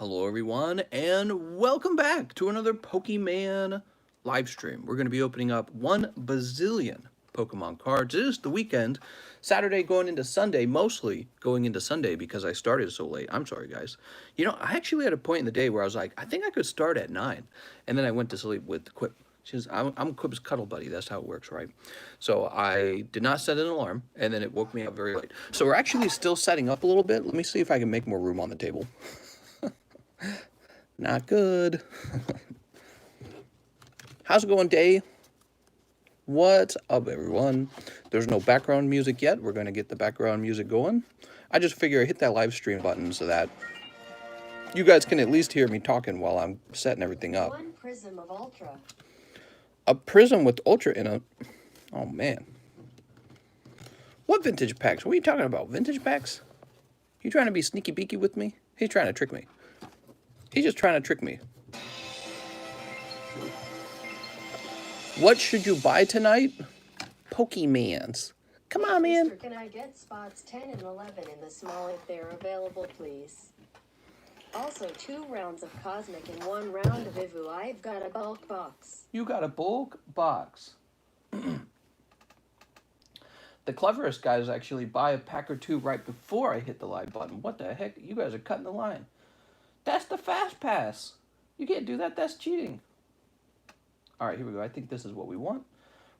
Hello everyone, and welcome back to another Pokemon live stream. We're going to be opening up 1 bazillion Pokemon cards. It is the weekend, Saturday going into Sunday, mostly going into Sunday because I started so late. I'm sorry, guys. You know, I actually had a point in the day where I was like, I think I could start at 9, and then I went to sleep with Quip. I'm Quip's cuddle buddy. That's how it works, right? So I did not set an alarm, and then it woke me up very late. So we're actually still setting up a little bit. Let me see if I can make more room on the table. Not good. How's it going, Day? What's up, everyone? There's no background music yet. We're going to get the background music going. I just figure I hit that live stream button so that you guys can at least hear me talking while I'm setting everything up. One prism of Ultra. A prism with Ultra in it? Oh, man. What vintage packs? What are you talking about? Vintage packs? You trying to be sneaky beaky with me? He's trying to trick me. He's just trying to trick me. What should you buy tonight? Pokimans. Come on, man. Mister, can I get spots 10 and 11 in the small if they're available, please? Also, 2 rounds of Cosmic and 1 round of Evu. I've got a bulk box. You got a bulk box. The cleverest guys actually buy a pack or 2 right before I hit the live button. What the heck? You guys are cutting the line. That's the fast pass. You can't do that. That's cheating. All right, here we go. I think this is what we want.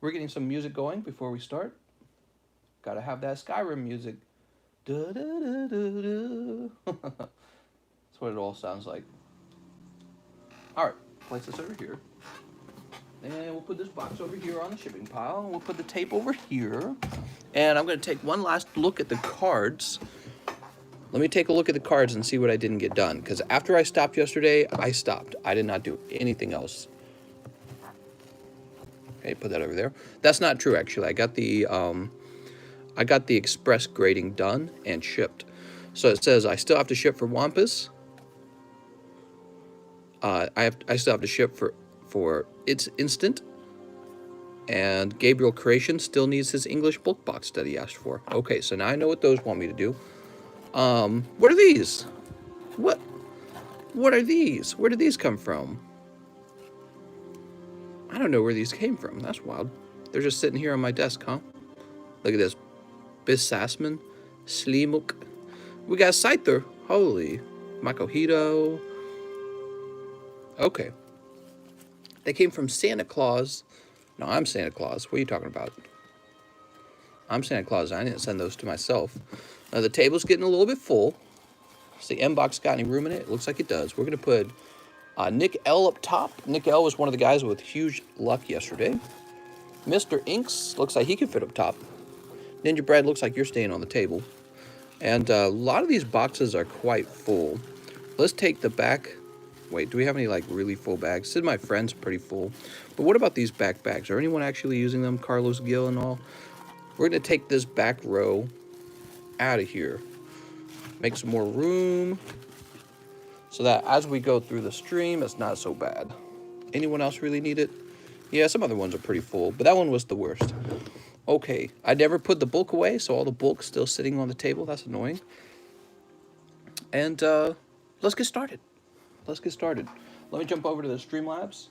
We're getting some music going before we start. Got to have that Skyrim music. Da, da, da, da, da. That's what it all sounds like. All right, place this over here. And we'll put this box over here on the shipping pile. And we'll put the tape over here. And I'm going to take one last look at the cards. Let me take a look at the cards and see what I didn't get done. Because after I stopped yesterday, I stopped. I did not do anything else. Okay, put that over there. That's not true, actually. I got the express grading done and shipped. So it says I still have to ship for Wampus. I still have to ship for It's Instant. And Gabriel Creation still needs his English book box that he asked for. Okay, so now I know what those want me to do. What are these? What are these? Where did these come from? I don't know where these came from. That's wild. They're just sitting here on my desk, huh? Look at this. Bisasman, Slimuk. We got Scyther. Holy. Makohito. Okay. They came from Santa Claus. No, I'm Santa Claus. What are you talking about? I'm Santa Claus. I didn't send those to myself. The table's getting a little bit full. Does the M-Box got any room in it? It looks like it does. We're going to put Nick L up top. Nick L was one of the guys with huge luck yesterday. Mr. Inks looks like he can fit up top. Ninja Bread looks like you're staying on the table. And a lot of these boxes are quite full. Let's take the back. Wait, do we have any like really full bags? Sid, my friend's pretty full. But what about these back bags? Are anyone actually using them? Carlos Gill and all? We're going to take this back row out of here. Make some more room so that as we go through the stream, it's not so bad. Anyone else really need it? Yeah, some other ones are pretty full, but that one was the worst. Okay, I never put the bulk away, so all the bulk's still sitting on the table. That's annoying. And let's get started. Let's get started. Let me jump over to the Streamlabs.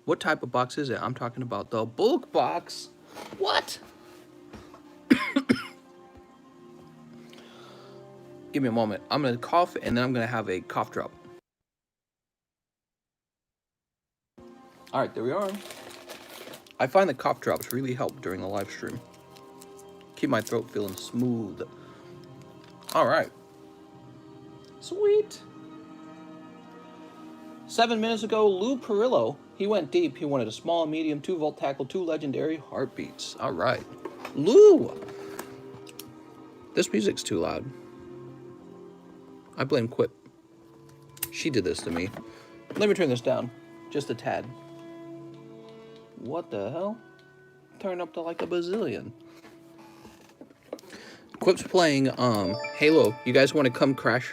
What type of box is it? I'm talking about the bulk box. What? Give me a moment. I'm going to cough, and then I'm going to have a cough drop. All right, there we are. I find that cough drops really help during the live stream. Keep my throat feeling smooth. All right. Sweet. 7 minutes ago, Lou Perillo, he went deep. He wanted a small, medium, 2 volt tackle, 2 legendary heartbeats. All right. Lou. This music's too loud. I blame Quip. She did this to me. Let me turn this down. Just a tad. What the hell? Turn up to like a bazillion. Quip's playing Halo. You guys want to come crash?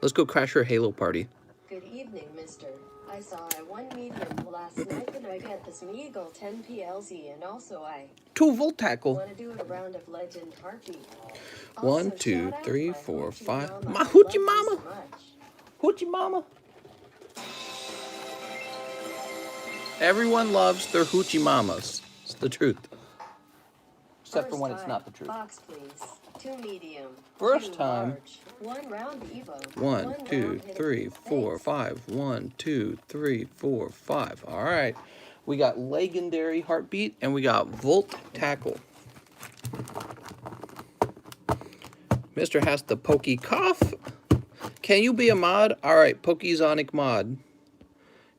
Let's go crash her Halo party. Good evening, mister. I saw a 1 medium last Snipe and I get this Meagle 10 PLZ, and also I 2 Volt Tackle. want to do a round of Legend Heartbeat. 1, Also, 2, shout out 3, my 4, hoochie 5. mama. My I hoochie love you mama. so much. Hoochie mama. Everyone loves their hoochie mamas. It's the truth. Except for when it's not the truth. Box, please. 2 medium. First 2 time. large. 1 round Evo. 1, 2, round 3, 4, 5. 1, 2, 3, 4, 5. All right. We got Legendary Heartbeat and we got Volt Tackle. Mr. has the Pokey Cough. Can you be a mod? All right, Pokezonic mod.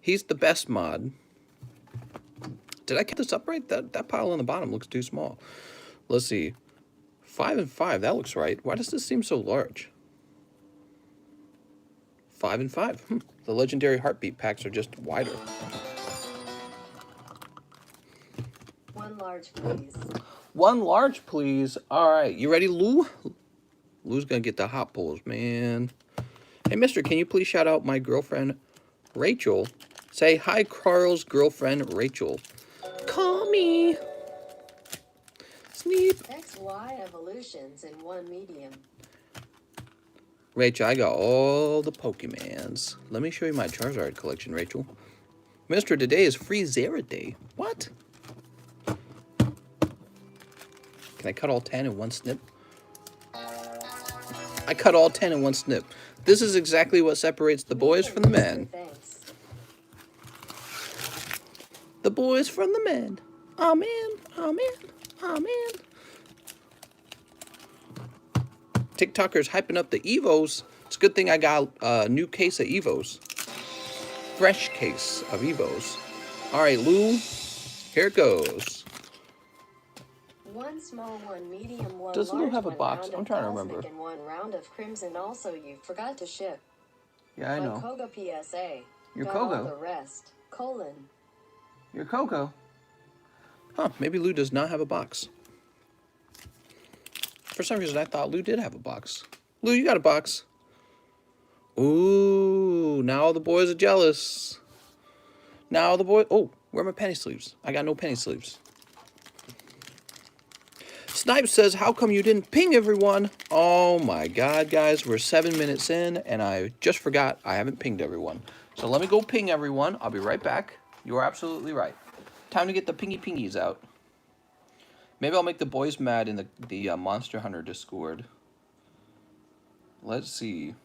He's the best mod. Did I get this up right? That pile on the bottom looks too small. Let's see. 5 and 5. That looks right. Why does this seem so large? 5 and 5. The Legendary Heartbeat packs are just wider. 1 large, please. 1 large, please. All right. You ready, Lou? Lou's going to get the hot pulls, man. Hey, mister, can you please shout out my girlfriend, Rachel? Say hi, Carl's girlfriend, Rachel. Call me. Sneep. XY evolutions in 1 medium. Rachel, I got all the Pokimans. Let me show you my Charizard collection, Rachel. Mister, today is Free Zera Day. What? Can I cut all 10 in 1 snip? I cut all 10 in 1 snip. This is exactly what separates the boys from the men. Thanks. The boys from the men. Amen, amen, amen. TikTokers hyping up the Evos. It's a good thing I got a new case of Evos. Fresh case of Evos. All right, Lou, here it goes. 1 small, 1 medium, 1 Does Lou large, have a 1 box? round I'm of trying to Cosmic, remember. and 1 round of Crimson. Also, you forgot to ship. Yeah, I My know. Koga PSA. Your Got all Koga? the rest. Colon. Your Coco. Huh, maybe Lou does not have a box. For some reason, I thought Lou did have a box. Lou, you got a box. Ooh, now all the boys are jealous. Now the boys... Oh, where are my penny sleeves? I got no penny sleeves. Snipe says, how come you didn't ping everyone? Oh my God, guys, we're 7 minutes in, and I just forgot I haven't pinged everyone. So let me go ping everyone. I'll be right back. You are absolutely right. Time to get the pingies out. Maybe I'll make the boys mad in the Monster Hunter Discord. Let's see.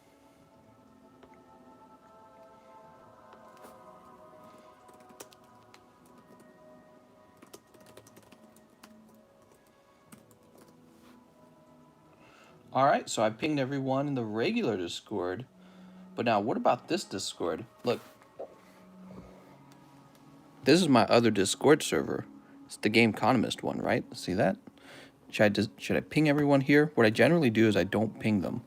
Alright, so I pinged everyone in the regular Discord. But now, what about this Discord? Look. This is my other Discord server. It's the TheCardconomist one, right? See that? Should I ping everyone here? What I generally do is I don't ping them.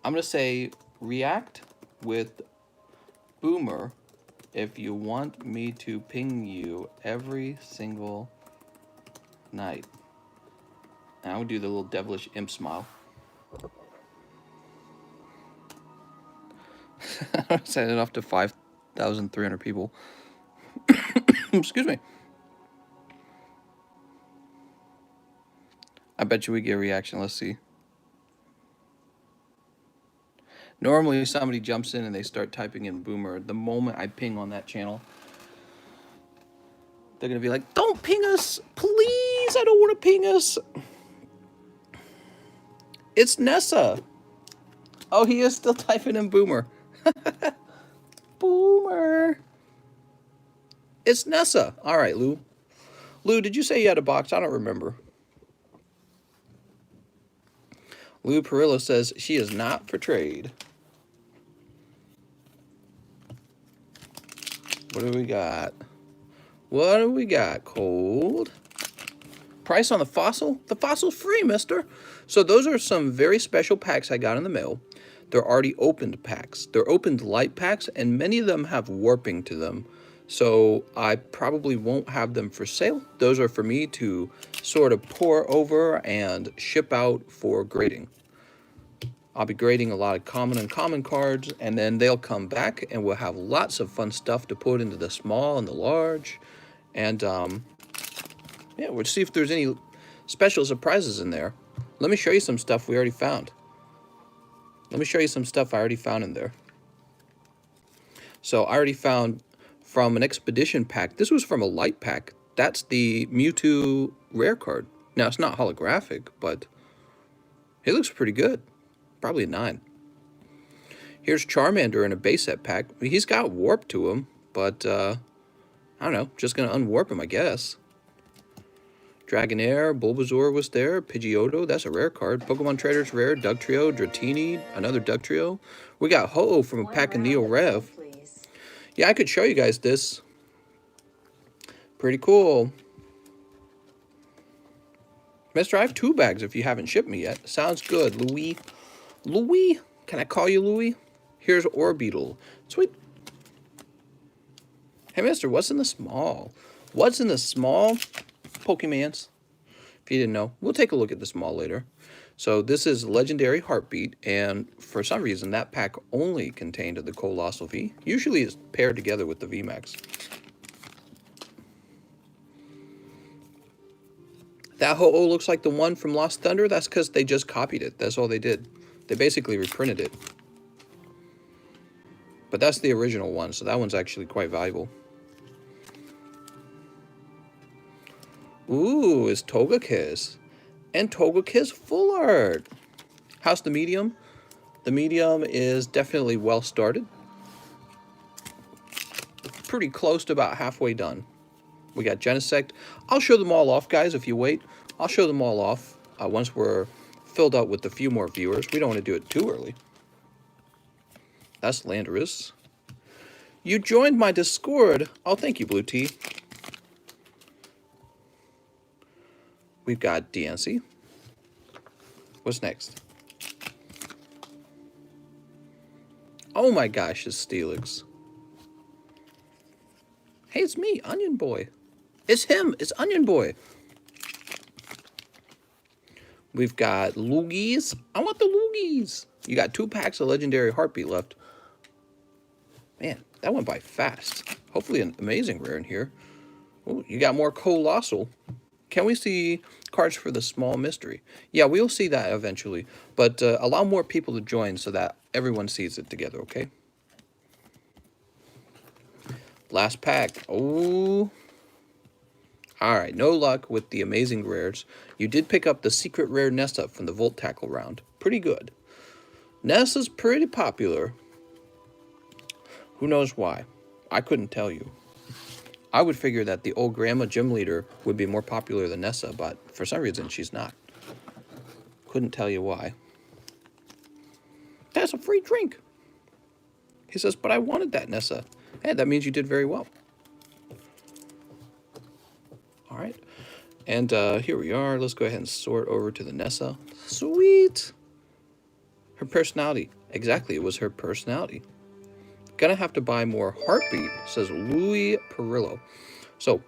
I'm going to say react with Boomer if you want me to ping you every single night. And I would do the little devilish imp smile. Set it off to 5,300 people. Excuse me. I bet you we get a reaction. Let's see. Normally somebody jumps in and they start typing in Boomer. The moment I ping on that channel, they're going to be like, don't ping us. Please, I don't want to ping us. It's Nessa. Oh, he is still typing in Boomer. Boomer. It's Nessa. All right, Lou. Lou, did you say you had a box? I don't remember. Lou Perillo says she is not for trade. What do we got? What do we got? Cold. Price on the fossil? The fossil's free, mister. So those are some very special packs I got in the mail. They're already opened packs. They're opened light packs, and many of them have warping to them. So I probably won't have them for sale. Those are for me to sort of pour over and ship out for grading. I'll be grading a lot of common and uncommon cards, and then they'll come back, and we'll have lots of fun stuff to put into the small and the large. And, yeah, we'll see if there's any special surprises in there. Let me show you some stuff we already found. Let me show you some stuff I already found in there. So I already found from an expedition pack. This was from a light pack. That's the Mewtwo rare card. Now, it's not holographic, but it looks pretty good. Probably a 9. Here's Charmander in a base set pack. He's got warp to him, but I don't know. Just going to unwarp him, I guess. Dragonair, Bulbasaur was there. Pidgeotto, that's a rare card. Pokemon Traders rare. Dugtrio, Dratini, another Dugtrio. We got Ho-Oh from a pack of Neo Rev. Yeah, I could show you guys this. Pretty cool. Mister, I have 2 bags if you haven't shipped me yet. Sounds good, Louis. Louis? Can I call you Louis? Here's Orbeetle. Sweet. Hey, mister, what's in the small? What's in the small? Pokimans. If you didn't know, we'll take a look at the small later. So this is Legendary Heartbeat, and for some reason that pack only contained the Colossal V. Usually it's paired together with the VMAX. That Ho-Oh looks like the one from Lost Thunder. That's because they just copied it. That's all they did. They basically reprinted it. But that's the original one, so that one's actually quite valuable. Ooh, it's Togekiss. And Togekiss full art. How's the medium? The medium is definitely well started. Pretty close to about halfway done. We got Genesect. I'll show them all off, guys, if you wait. I'll show them all off once we're filled up with a few more viewers. We don't want to do it too early. That's Landorus. You joined my Discord. Oh, thank you, Blue Tea. We've got Diancie. What's next? Oh my gosh, it's Steelix. Hey, it's me, Onion Boy. It's him, it's Onion Boy. We've got Loogies. I want the Loogies. You got 2 packs of Legendary Heartbeat left. Man, that went by fast. Hopefully an amazing rare in here. Oh, you got more Colossal. Can we see cards for the small mystery? Yeah, we'll see that eventually. But allow more people to join so that everyone sees it together, okay? Last pack. Oh. Alright, no luck with the amazing rares. You did pick up the secret rare Nessa from the Volt Tackle round. Pretty good. Nessa's pretty popular. Who knows why? I couldn't tell you. I would figure that the old grandma gym leader would be more popular than Nessa, but for some reason she's not. Couldn't tell you why. That's a free drink. He says, but I wanted that, Nessa. Hey, that means you did very well. All right. And here we are. Let's go ahead and sort over to the Nessa. Sweet. Her personality. Exactly, it was her personality. Gonna have to buy more Heartbeat, says Louis Perillo. So.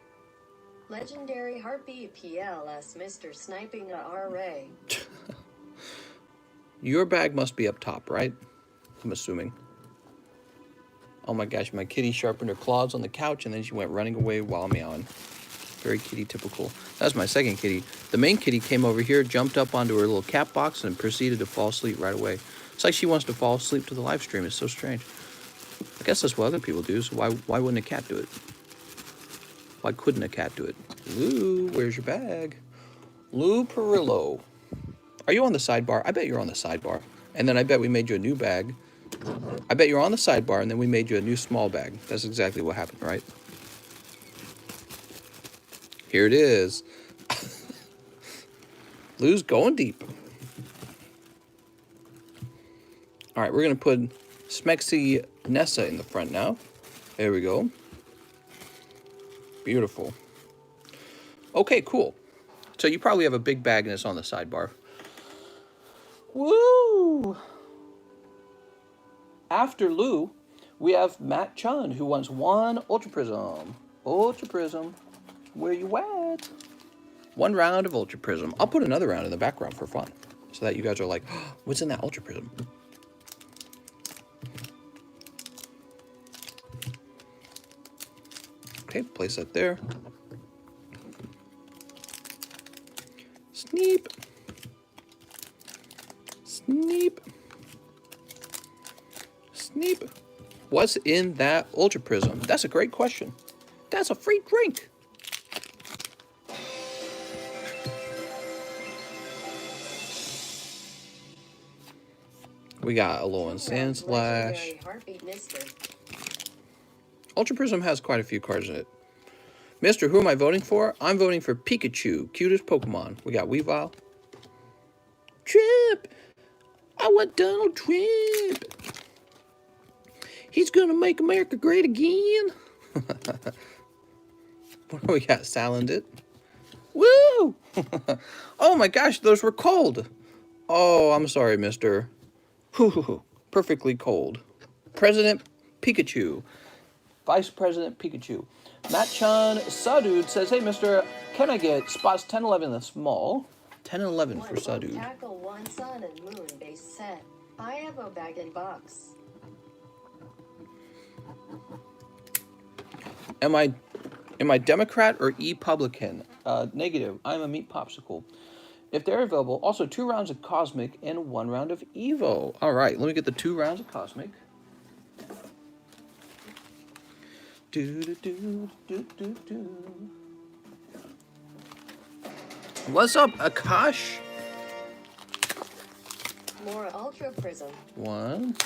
Legendary Heartbeat PLS Mr. Sniping a RA. Your bag must be up top, right? I'm assuming. Oh my gosh, my kitty sharpened her claws on the couch and then she went running away while meowing. Very kitty typical. That's my second kitty. The main kitty came over here, jumped up onto her little cat box and proceeded to fall asleep right away. It's like she wants to fall asleep to the live stream. It's so strange. I guess that's what other people do, so why wouldn't a cat do it? Why couldn't a cat do it? Lou, where's your bag? Lou Perillo. Are you on the sidebar? I bet you're on the sidebar. And then I bet we made you a new bag. I bet you're on the sidebar, and then we made you a new small bag. That's exactly what happened, right? Here it is. Lou's going deep. All right, we're going to put Smexy Nessa in the front now. There we go. Beautiful. Okay, cool. So you probably have a big bag and it's on the sidebar. Woo! After Lou, we have Matt Chun, who wants 1 Ultra Prism. Ultra Prism, where you at? 1 round of Ultra Prism. I'll put another round in the background for fun. so that you guys are like, oh, what's in that Ultra Prism? Okay, place that there. Sneep. Sneep. Sneep. What's in that Ultra Prism? That's a great question. That's a free drink. We got a low in Sand Slash. Ultra Prism has quite a few cards in it. Mister, who am I voting for? I'm voting for Pikachu, cutest Pokemon. We got Weavile. Trump! I want Donald Trump! He's gonna make America great again! What do we got? Salandit. Woo! Oh my gosh, those were cold! Oh, I'm sorry, mister. Perfectly cold. President Pikachu. Vice President Pikachu. Matt-chan Sadud says, hey, mister, can I get spots 10, 11 in the small? 10 and 11 for Sadud. Tackle one sun and moon base set. I have a bag and box. Am I Democrat or Republican? Negative. I'm a meat popsicle. If they're available, also 2 rounds of Cosmic and 1 round of Evo. All right, let me get the 2 rounds of Cosmic. What's up, Akash? More Ultra Prism. 1.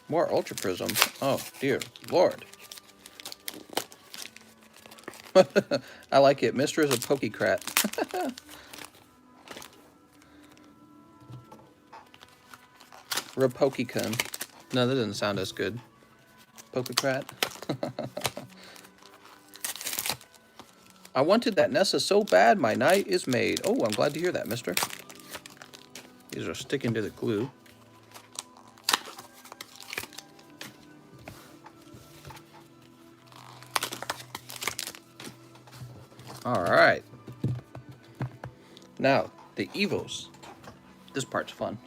More Ultra Prism. Oh, dear Lord. I like it. Mister is a Pokecrat. Repokecun. No, that doesn't sound as good. Pokecrat. I wanted that Nessa so bad, my night is made. Oh, I'm glad to hear that, mister. These are sticking to the glue. All right. Now, the Evos. This part's fun.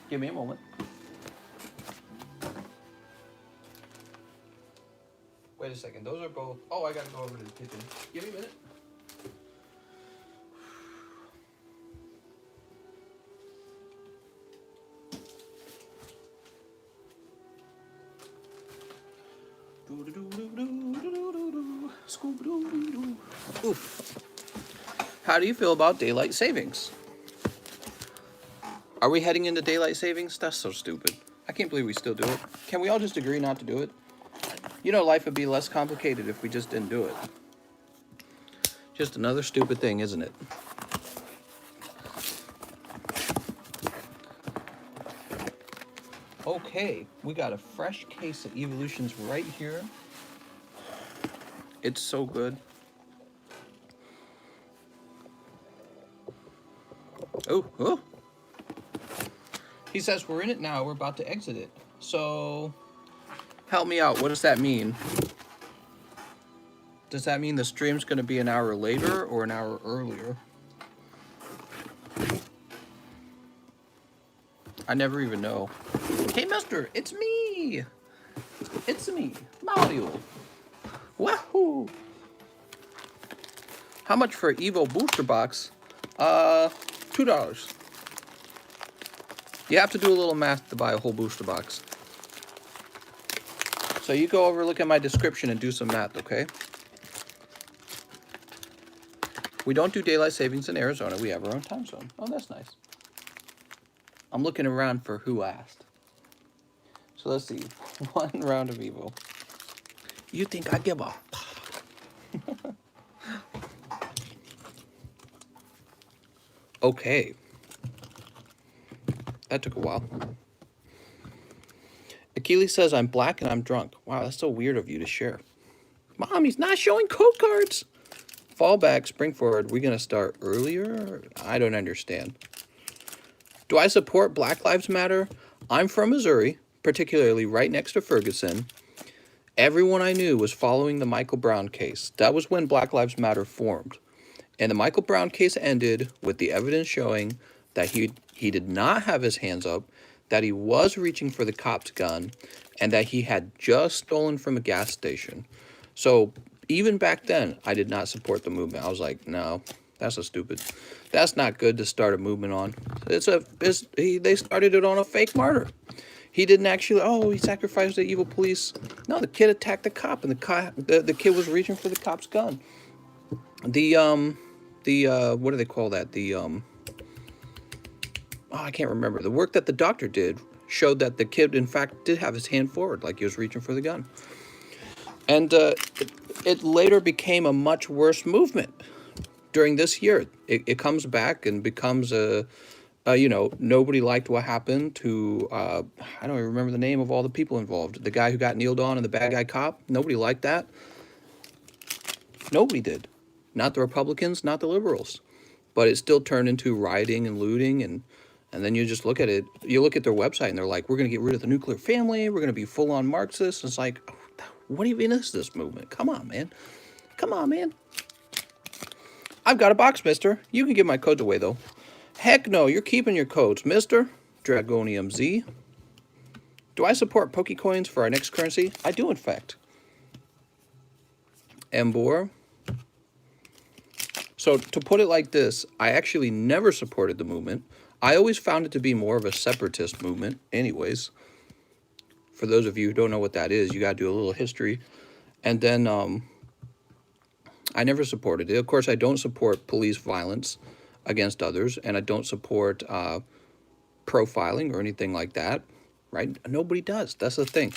Give me a moment. Wait a second. Those are both... Oh, I gotta go over to the kitchen. Give me a minute. Oof. How do you feel about daylight savings? Are we heading into daylight savings? That's so stupid. I can't believe we still do it. Can we all just agree not to do it? You know, life would be less complicated if we just didn't do it. Just another stupid thing, isn't it? Okay, we got a fresh case of Evolutions right here. It's so good. Oh. He says we're in it now, we're about to exit it. So, help me out, what does that mean? Does that mean the stream's gonna be an hour later or an hour earlier? I never even know. Hey, mister, it's me! It's me, Mario. Wahoo! How much for an Evo booster box? $2. You have to do a little math to buy a whole booster box. So you go over, look at my description and do some math, okay? We don't do daylight savings in Arizona. We have our own time zone. Oh, that's nice. I'm looking around for who asked. So let's see. 1 round of Evo. You think I give a fuck? Okay. That took a while. Achilles says, I'm black and I'm drunk. Wow, that's so weird of you to share. Mom, he's not showing code cards. Fall back, spring forward. We're going to start earlier? I don't understand. Do I support Black Lives Matter? I'm from Missouri, particularly right next to Ferguson. Everyone I knew was following the Michael Brown case. That was when Black Lives Matter formed. And the Michael Brown case ended with the evidence showing that he did not have his hands up, that he was reaching for the cop's gun, and that he had just stolen from a gas station. So even back then, I did not support the movement. I was like, no, that's that's not good to start a movement on. They started it on a fake martyr. He didn't actually, oh, he sacrificed the evil police. No, the kid attacked the cop, and the kid was reaching for the cop's gun. What do they call that? I can't remember. The work that the doctor did showed that the kid, in fact, did have his hand forward, like he was reaching for the gun. And it later became a much worse movement during this year. It comes back and becomes nobody liked what happened to, I don't even remember the name of all the people involved. The guy who got kneeled on and the bad guy cop, nobody liked that. Nobody did. Not the Republicans, not the liberals. But it still turned into rioting and looting, and then you just look at it, you look at their website and they're like, we're going to get rid of the nuclear family, we're going to be full-on Marxists. It's like, what even is this movement? Come on, man. Come on, man. I've got a box, mister. You can give my codes away, though. Heck no, you're keeping your codes, mister. Dragonium Z. Do I support Pokecoins for our next currency? I do, in fact. Embor. So, to put it like this, I actually never supported the movement. I always found it to be more of a separatist movement, anyways. For those of you who don't know what that is, you got to do a little history. And then, I never supported it. Of course, I don't support police violence against others, and I don't support profiling or anything like that, right? Nobody does. That's the thing.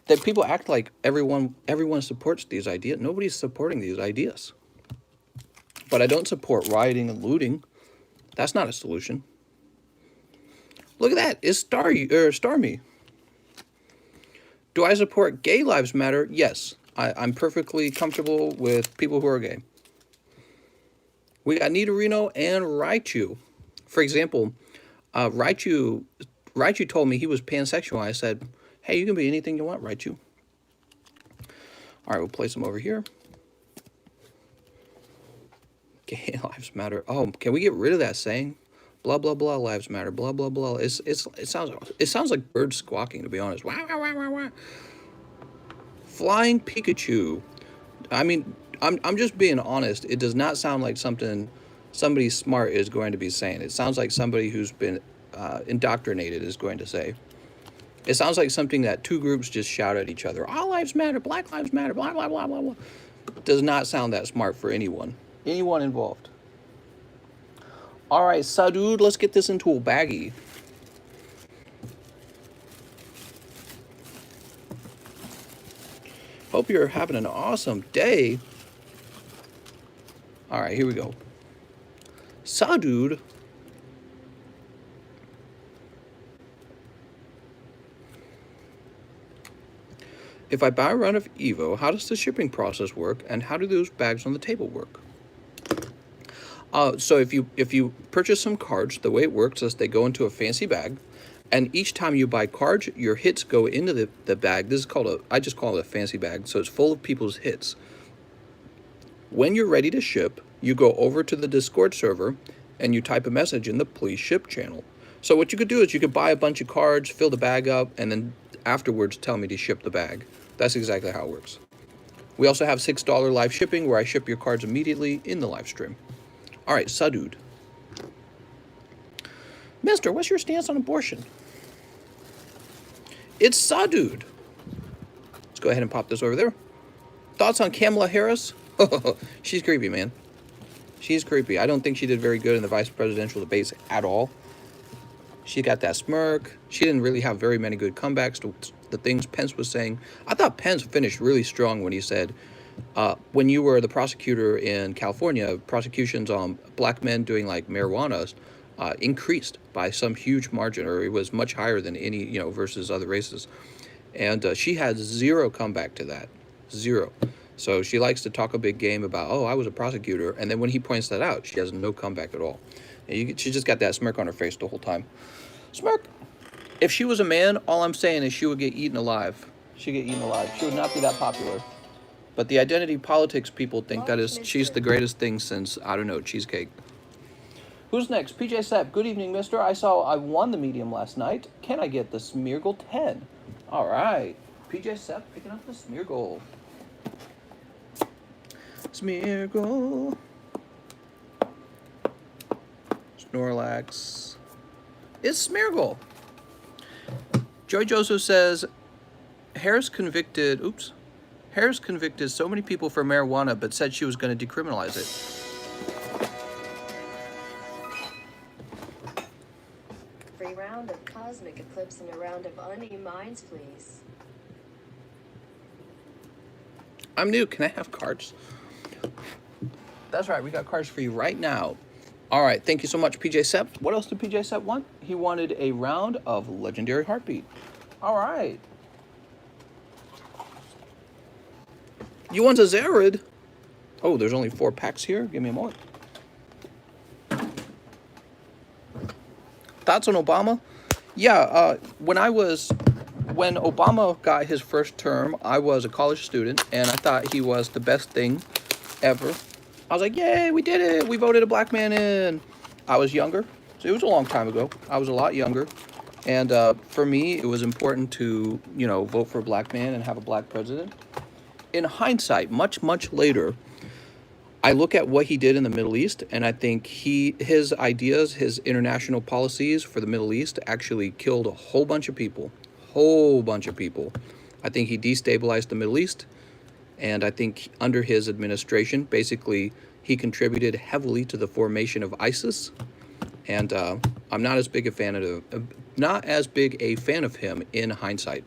That people act like everyone supports these ideas. Nobody's supporting these ideas. But I don't support rioting and looting. That's not a solution. Look at that. It's Starmy. Do I support gay lives matter? Yes. I'm perfectly comfortable with people who are gay. We got Nidorino and Raichu. For example, Raichu told me he was pansexual. I said, hey, you can be anything you want, Raichu. All right, we'll place him over here. Gay lives matter. Oh, can we get rid of that saying? Blah blah blah lives matter. Blah blah blah. It sounds like birds squawking, to be honest. Wah, wah, wah, wah, wah. Flying Pikachu. I mean, I'm just being honest. It does not sound like something somebody smart is going to be saying. It sounds like somebody who's been indoctrinated is going to say. It sounds like something that two groups just shout at each other. All lives matter. Black lives matter. Blah blah blah blah blah. Does not sound that smart for anyone involved. All right, Sadud, let's get this into a baggie. Hope you're having an awesome day. All right, here we go. Sadud. If I buy a run of Evo, how does the shipping process work, and how do those bags on the table work? So if you purchase some cards, the way it works is they go into a fancy bag, and each time you buy cards, your hits go into the bag. This is called I just call it a fancy bag, so it's full of people's hits. When you're ready to ship, you go over to the Discord server, and you type a message in the please ship channel. So what you could do is you could buy a bunch of cards, fill the bag up, and then afterwards tell me to ship the bag. That's exactly how it works. We also have $6 live shipping where I ship your cards immediately in the live stream. All right, Sadud. Mister, what's your stance on abortion? It's Sadud. Let's go ahead and pop this over there. Thoughts on Kamala Harris? She's creepy, man. She's creepy. I don't think she did very good in the vice presidential debates at all. She got that smirk. She didn't really have very many good comebacks to the things Pence was saying. I thought Pence finished really strong when he said, when you were the prosecutor in California, prosecutions on black men doing like marijuana increased by some huge margin, or it was much higher than any, versus other races. And she had zero comeback to that. Zero. So she likes to talk a big game about, oh, I was a prosecutor. And then when he points that out, she has no comeback at all. And she just got that smirk on her face the whole time. Smirk. If she was a man, all I'm saying is she would get eaten alive. She'd get eaten alive. She would not be that popular. But the identity politics people think that she's the greatest thing since, I don't know, cheesecake. Who's next? PJ Sepp. Good evening, mister. I saw I won the medium last night. Can I get the Smeargle 10? All right. PJ Sepp picking up the Smeargle. Smeargle. Snorlax. It's Smeargle. Joy Joseph says, Harris convicted so many people for marijuana, but said she was going to decriminalize it. Free round of Cosmic Eclipse and a round of Unnamed Mines, please. I'm new. Can I have cards? That's right. We got cards for you right now. All right. Thank you so much, PJ Sepp. What else did PJ Sepp want? He wanted a round of Legendary Heartbeat. All right. You want a Zarid? Oh, there's only 4 packs here. Give me a moment. Thoughts on Obama? Yeah, when Obama got his first term, I was a college student, and I thought he was the best thing ever. I was like, yay, we did it. We voted a black man in. I was younger, so it was a long time ago. I was a lot younger. And for me, it was important to, vote for a black man and have a black president. In hindsight, much, much later, I look at what he did in the Middle East, and I think his ideas, his international policies for the Middle East actually killed a whole bunch of people. I think he destabilized the Middle East, and I think under his administration, basically, he contributed heavily to the formation of ISIS. And I'm not as big a fan of him in hindsight.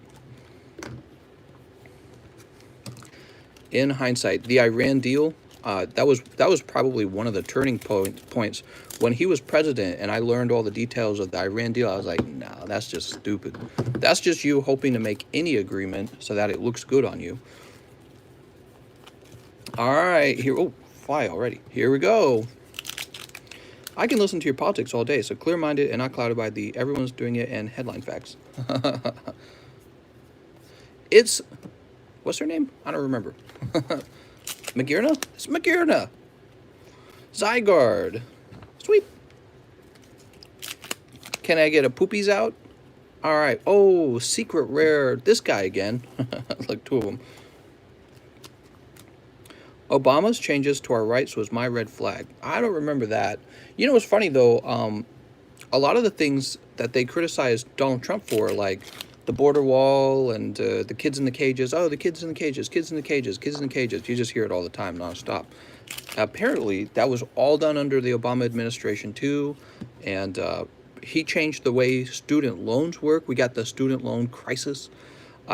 In hindsight, the Iran deal, that was probably one of the turning points when he was president, and I learned all the details of the Iran deal. I was like, no, that's just stupid. That's just you hoping to make any agreement so that it looks good on you. All right, here. Oh, fly already. Here we go. I can listen to your politics all day, so clear-minded and not clouded by the everyone's doing it and headline facts. It's, what's her name? I don't remember. Magirna? It's Magirna. Zygarde. Sweet. Can I get a poopies out? All right. Oh, secret rare. This guy again. Like 2 of them. Obama's changes to our rights was my red flag. I don't remember that. You know what's funny, though? A lot of the things that they criticized Donald Trump for, like the border wall and the kids in the cages. Oh, the kids in the cages, kids in the cages, kids in the cages. You just hear it all the time, nonstop. Apparently, that was all done under the Obama administration, too. And he changed the way student loans work. We got the student loan crisis.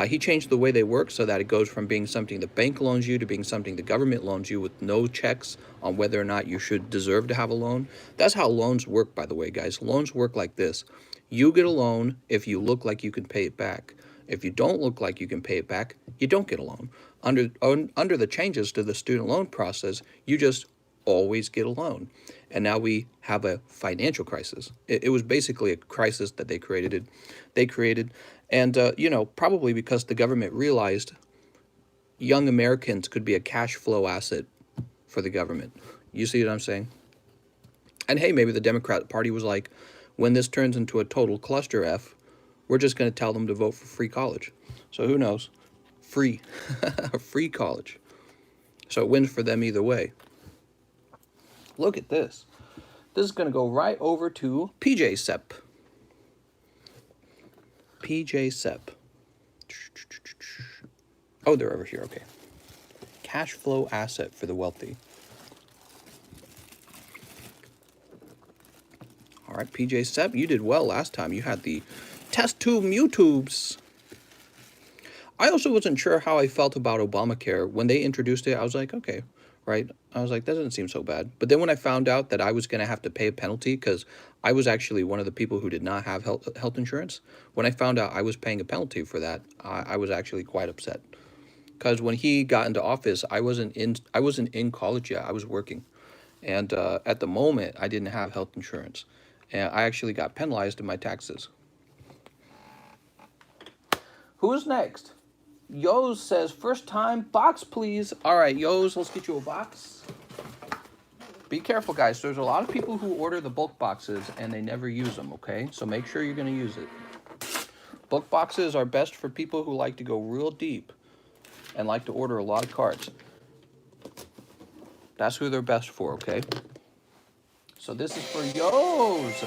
He changed the way they work so that it goes from being something the bank loans you to being something the government loans you with no checks on whether or not you should deserve to have a loan. That's how loans work, by the way, guys. Loans work like this. You get a loan if you look like you can pay it back. If you don't look like you can pay it back, you don't get a loan. Under the changes to the student loan process, you just always get a loan. And now we have a financial crisis. It was basically a crisis that they created. And, probably because the government realized young Americans could be a cash flow asset for the government. You see what I'm saying? And hey, maybe the Democrat Party was like, when this turns into a total cluster F, we're just going to tell them to vote for free college. So who knows? Free. Free college. So it wins for them either way. Look at this. This is going to go right over to PJ Sepp. PJ Sepp. Oh, they're over here. Okay. Cash flow asset for the wealthy. All right, PJ Sepp, you did well last time. You had the test tube Mewtubes. I also wasn't sure how I felt about Obamacare. When they introduced it, I was like, okay, right? I was like, that doesn't seem so bad. But then when I found out that I was going to have to pay a penalty, because I was actually one of the people who did not have health insurance, when I found out I was paying a penalty for that, I was actually quite upset. Because when he got into office, I wasn't in college yet. I was working. And at the moment, I didn't have health insurance. And I actually got penalized in my taxes. Who's next? Yo's says, first time box, please. All right, Yo's, let's get you a box. Be careful, guys. There's a lot of people who order the bulk boxes and they never use them, okay? So make sure you're going to use it. Bulk boxes are best for people who like to go real deep and like to order a lot of cards. That's who they're best for, okay? So this is for Yo's.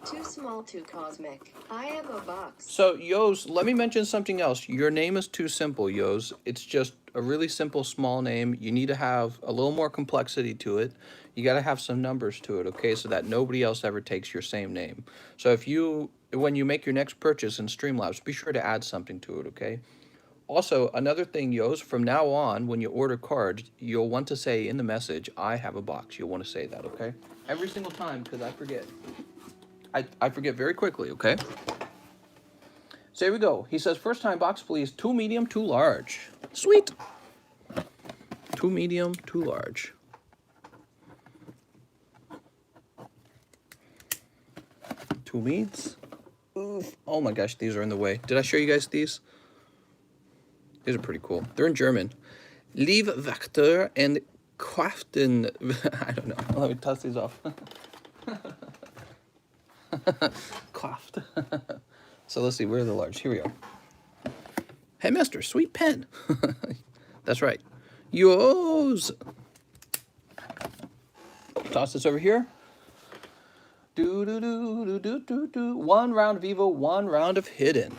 Too small, too cosmic. I have a box. So, Yo's, let me mention something else. Your name is too simple, Yo's. It's just a really simple, small name. You need to have a little more complexity to it. You got to have some numbers to it, okay, so that nobody else ever takes your same name. So if you, when you make your next purchase in Streamlabs, be sure to add something to it, okay? Also, another thing, Yo's, from now on, when you order cards, you'll want to say in the message, I have a box. You'll want to say that, okay? Every single time, because I forget. I forget very quickly, okay? So here we go. He says, first time box, please. 2 medium, 2 large. Sweet. 2 medium, 2 large. Two meats. Oof. Oh my gosh, these are in the way. Did I show you guys these? These are pretty cool. They're in German. Liebwachter and Kraften. I don't know. Let me toss these off. Kraft. So let's see, where are the large? Here we go. Hey, mister, sweet pen. That's right. Yo's. Toss this over here. Do, do, do, do, do, do, do. 1 round of Evo, 1 round of Hidden.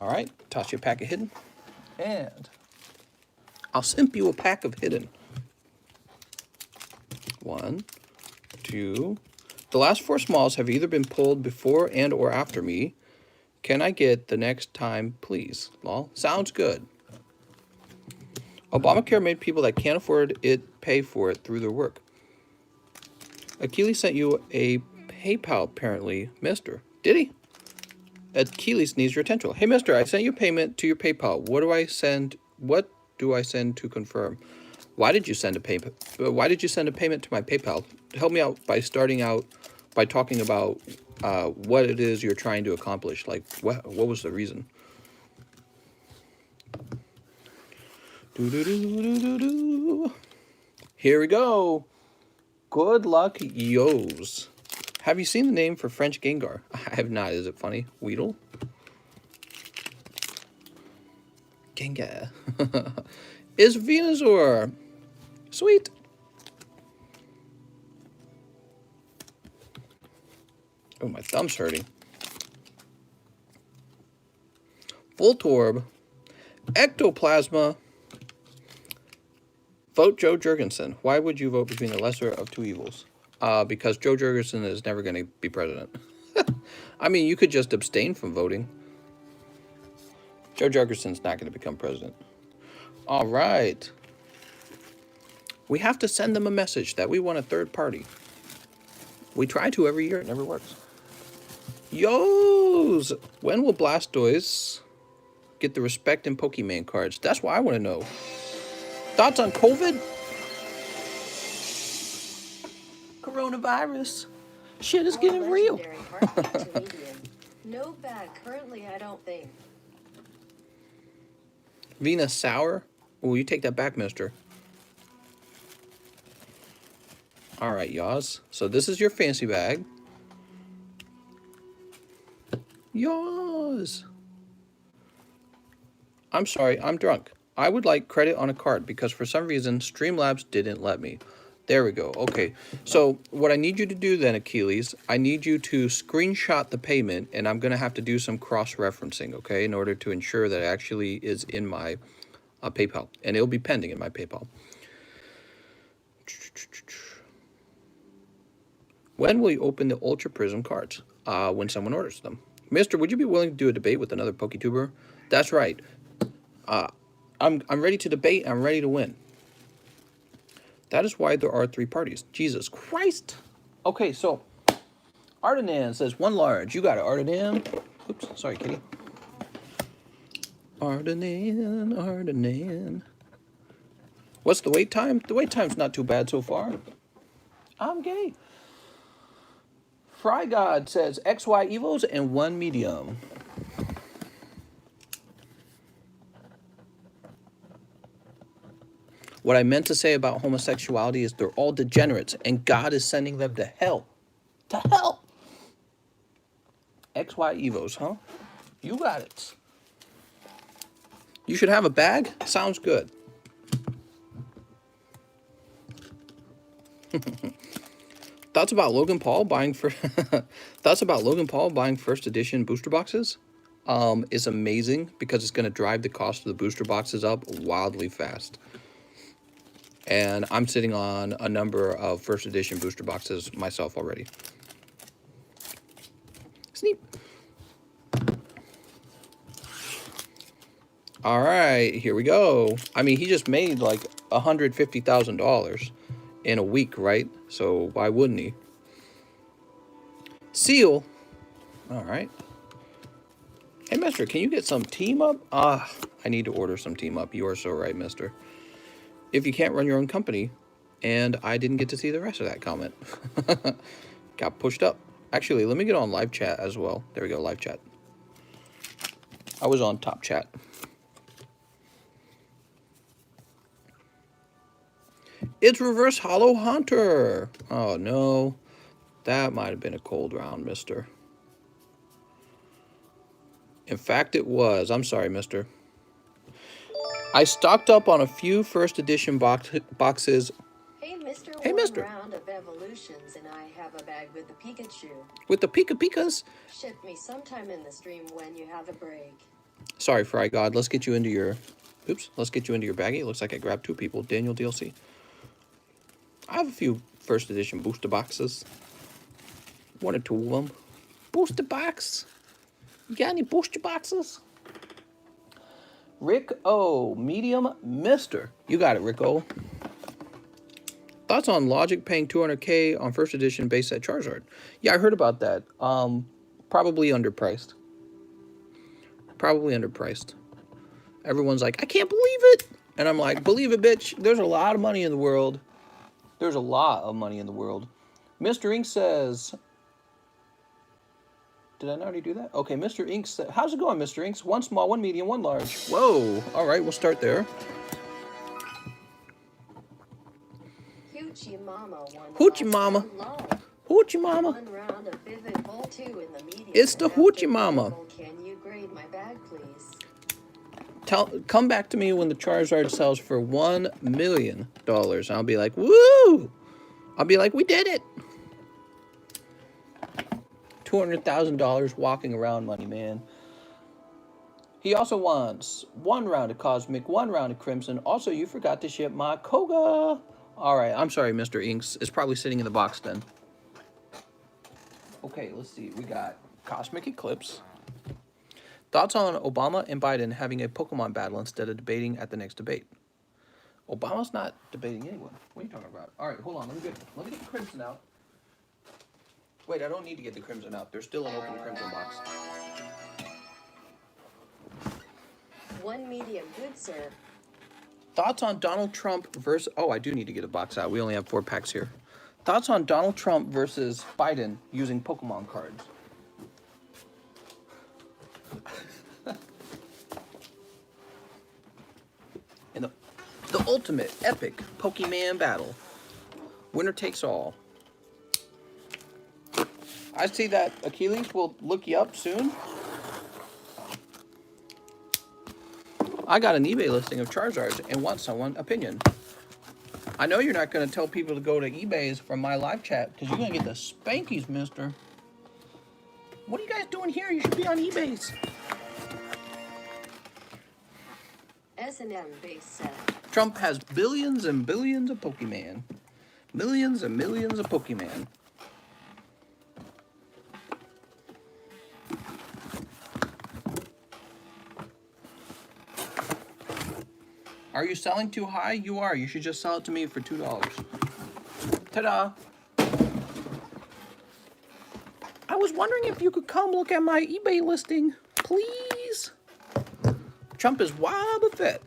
All right, toss you a pack of Hidden. And I'll simp you a pack of Hidden. 1, 2. The last 4 smalls have either been pulled before and or after me. Can I get the next time, please? Lol. Sounds good. Obamacare made people that can't afford it pay for it through their work. Achilles sent you a PayPal, apparently, mister. Did he? Achilles needs your attention. Hey, mister, I sent you payment to your PayPal. What do I send? What do I send to confirm? Why did you send a payment? Why did you send a payment to my PayPal? Help me out by starting out by talking about what it is you're trying to accomplish. Like, what was the reason? Here we go. Good luck, Yo's. Have you seen the name for French Gengar? I have not. Is it funny? Weedle? Gengar. Is Venusaur. Sweet. Oh, my thumb's hurting. Voltorb. Ectoplasma. Vote Joe Jurgensen. Why would you vote between the lesser of 2 evils? Because Joe Jurgensen is never going to be president. I mean, you could just abstain from voting. Joe Jurgensen's not going to become president. All right. We have to send them a message that we want a third party. We try to every year. It never works. Yo's! When will Blastoise get the respect in Pokemon cards? That's what I want to know. Thoughts on COVID? Coronavirus. Shit is getting real. No bad currently, I don't think. Venusaur? Oh, you take that back, mister. All right, Yaz. So this is your fancy bag. Yaz. I'm sorry, I'm drunk. I would like credit on a card because for some reason Streamlabs didn't let me. There we go. Okay. So what I need you to do then, Achilles, I need you to screenshot the payment, and I'm going to have to do some cross-referencing, okay, in order to ensure that it actually is in my PayPal. And it'll be pending in my PayPal. When will you open the Ultra Prism cards? When someone orders them. Mister, would you be willing to do a debate with another PokeTuber? That's right. I'm ready to debate. I'm ready to win. That is why there are 3 parties. Jesus Christ. Okay, so Ardenan says 1 large. You got it, Ardenan. Oops, sorry, kitty. Ardenan. What's the wait time? The wait time's not too bad so far. I'm gay. Fry God says XY Evos and 1 medium. What I meant to say about homosexuality is they're all degenerates, and God is sending them to hell. To hell! XY Evos, huh? You got it. You should have a bag? Sounds good. Thoughts about Logan Paul buying Thoughts about Logan Paul buying first edition booster boxes? Is amazing because it's going to drive the cost of the booster boxes up wildly fast. And I'm sitting on a number of first edition booster boxes myself already. Sneak. All right, here we go. I mean, he just made like $150,000 in a week, right? So why wouldn't he? Seal. All right. Hey, mister, can you get some team up? I need to order some team up. You are so right, mister. If you can't run your own company, and I didn't get to see the rest of that comment. Got pushed up. Actually, let me get on live chat as well. There we go, live chat. I was on top chat. It's Reverse Hollow Hunter. Oh, no. That might have been a cold round, mister. In fact, it was. I'm sorry, mister. I stocked up on a few first edition boxes. Hey, mister. Hey, mister. Round of evolutions, and I have a bag with the Pikachu. With the Pika-Pikas? Ship me sometime in the stream when you have a break. Sorry, Fry God. Let's get you into your... Oops. Let's get you into your baggie. It looks like I grabbed two people. Daniel DLC. I have a few first edition booster boxes. One or two of them. Booster box. You got any booster boxes? Rick O. Medium Mister. You got it, Rick O. Thoughts on Logic paying $200K on first edition base set Charizard? Yeah, I heard about that. Probably underpriced. Probably underpriced. Everyone's like, I can't believe it. And I'm like, believe it, bitch. There's a lot of money in the world. There's a lot of money in the world. Mr. Ink says... Did I not already do that? Okay, Mr. Ink says... How's it going, Mr. Inks? One small, one medium, one large. Whoa. All right, we'll start there. Hoochie Mama. Hoochie Mama. Hoochie Mama. One round of Vivid Volt 2 in the medium. It's the Hoochie Mama. Can you grade my bag, please? Come back to me when the Charizard sells for $1 million. I'll be like, woo! I'll be like, we did it! $200,000 walking around money, man. He also wants one round of Cosmic, one round of Crimson. Also, you forgot to ship my Koga. All right, I'm sorry, Mr. Inks. It's probably sitting in the box then. Okay, let's see. We got Cosmic Eclipse. Thoughts on Obama and Biden having a Pokemon battle instead of debating at the next debate? Obama's not debating anyone. What are you talking about? All right, hold on. Let me get the Crimson out. Wait, I don't need to get the Crimson out. There's still an open Crimson box. One medium, good sir. Thoughts on Donald Trump versus... Oh, I do need to get a box out. We only have 4 packs here. Thoughts on Donald Trump versus Biden using Pokemon cards? In the ultimate epic Pokemon battle. Winner takes all. I see that Achilles will look you up soon. I got an eBay listing of Charizards and want someone's opinion. I know you're not going to tell people to go to eBay's from my live chat because you're going to get the spankies, mister. What are you guys doing here? You should be on eBay's. SnM base set. Trump has billions and billions of Pokemon. Millions and millions of Pokemon. Are you selling too high? You are. You should just sell it to me for $2. Ta-da! I was wondering if you could come look at my eBay listing, please. Trump is Wobba Fett.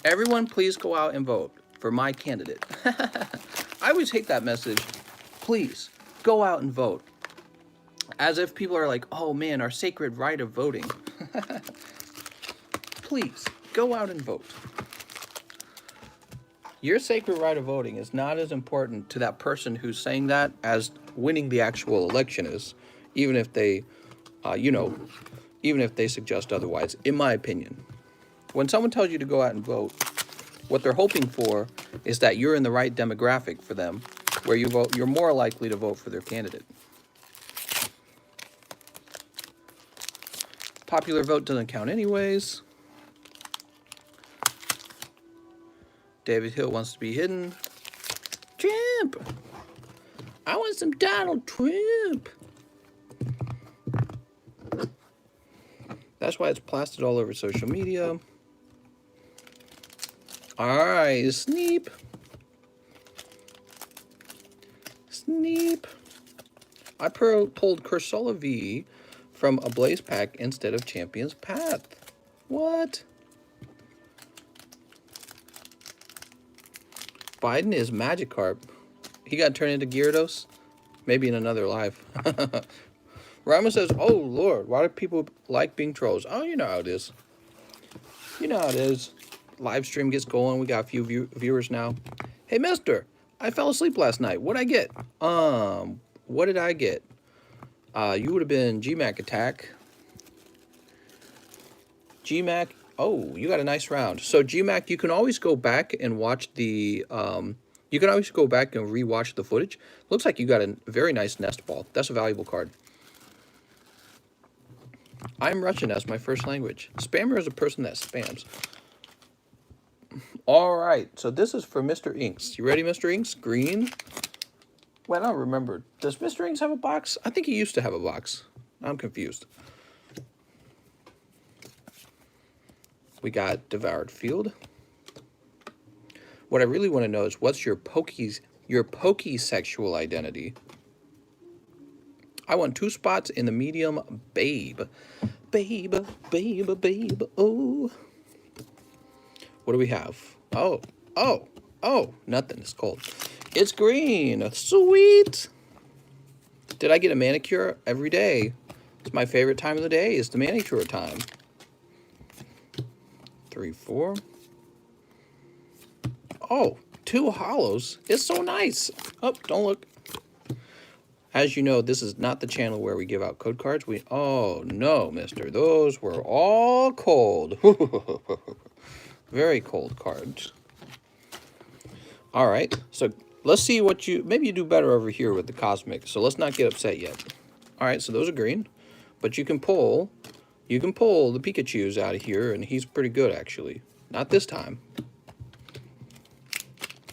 Everyone, please go out and vote for my candidate. I always hate that message. Please, go out and vote. As if people are like, oh man, our sacred right of voting. Please, go out and vote. Your sacred right of voting is not as important to that person who's saying that as winning the actual election is, even if they, even if they suggest otherwise, in my opinion. When someone tells you to go out and vote, what they're hoping for is that you're in the right demographic for them, where you vote, you're more likely to vote for their candidate. Popular vote doesn't count anyways. David Hill wants to be hidden. Trump! I want some Donald Trump! That's why it's plastered all over social media. Alright, Sneep. Sneep. I pulled Cursula V from a Blaze pack instead of Champion's Path. What? Biden is Magikarp. He got turned into Gyarados? Maybe in another life. Rama says, oh Lord, why do people like being trolls? Oh, you know how it is. You know how it is. Livestream gets going. We got a few viewers now. Hey, mister, I fell asleep last night. What'd I get? What did I get? You would have been GMAC attack. GMAC. Oh, you got a nice round. So GMAC, you can always go back and watch the, you can always go back and rewatch the footage. Looks like you got a very nice nest ball. That's a valuable card. I'm Russian as my first language. Spammer is a person that spams. All right, so this is for Mr. Inks. You ready, Mr. Inks? Green. Well, I don't remember. Does Mr. Inks have a box? I think he used to have a box. I'm confused. We got Devoured Field. What I really want to know is what's your pokisexual identity? I want 2 spots in the medium babe. Babe, babe, babe, oh. What do we have? Oh, nothing. It's cold. It's green. Sweet. Did I get a manicure? Every day. It's my favorite time of the day. It's the manicure time. 3, 4. Oh, 2 hollows. It's so nice. Oh, don't look. As you know, this is not the channel where we give out code cards. Oh, no, mister. Those were all cold. Very cold cards. All right. So let's see what maybe you do better over here with the Cosmic. So let's not get upset yet. All right. So those are green. But you can pull the Pikachus out of here, and he's pretty good, actually. Not this time.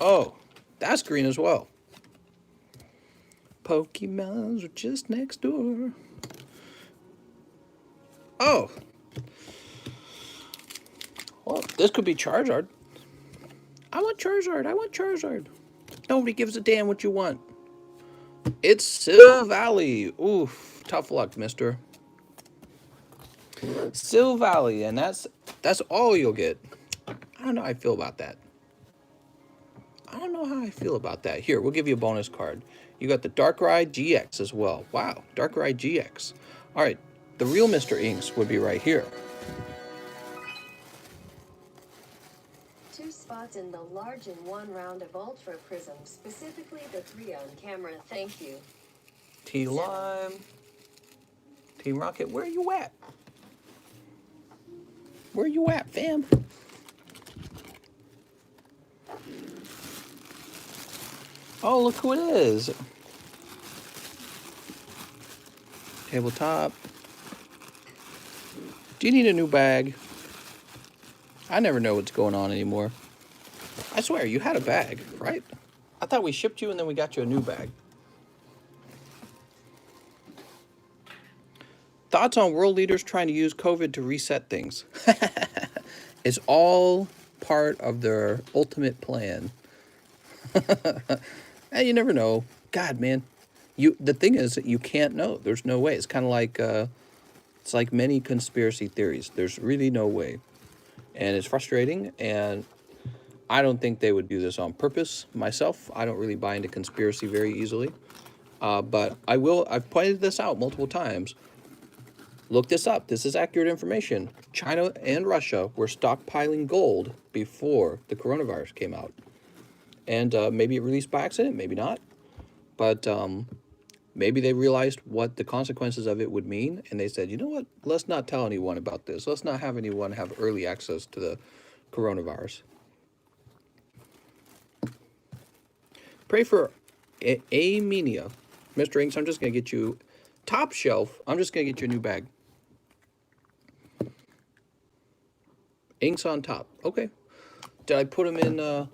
Oh, that's green as well. Pokimans are just next door. Oh. Well, this could be Charizard. I want Charizard. I want Charizard. Nobody gives a damn what you want. It's Sil Valley. Oof. Tough luck, mister. Sil Valley, and that's all you'll get. I don't know how I feel about that. I don't know how I feel about that. Here, we'll give you a bonus card. You got the Darkrai GX as well. Wow, Darkrai GX. All right, the real Mr. Inks would be right here. 2 spots in the large and 1 round of Ultra Prism, specifically the 3 on camera. Thank you. T-Lime. Team Rocket, where you at? Where you at, fam? Oh, look who it is. Tabletop. Do you need a new bag? I never know what's going on anymore. I swear, you had a bag, right? I thought we shipped you and then we got you a new bag. Thoughts on world leaders trying to use COVID to reset things? It's all part of their ultimate plan. And you never know. God, man. The thing is that you can't know. There's no way. It's kind of like it's like many conspiracy theories. There's really no way. And it's frustrating, and I don't think they would do this on purpose myself. I don't really buy into conspiracy very easily. But I've pointed this out multiple times. Look this up. This is accurate information. China and Russia were stockpiling gold before the coronavirus came out. And maybe it released by accident, maybe not. But maybe they realized what the consequences of it would mean, and they said, you know what, let's not tell anyone about this. Let's not have anyone have early access to the coronavirus. Pray for Amenia. Mr. Inks, I'm just going to get you top shelf. I'm just going to get you a new bag. Inks on top. Okay. Did I put him in...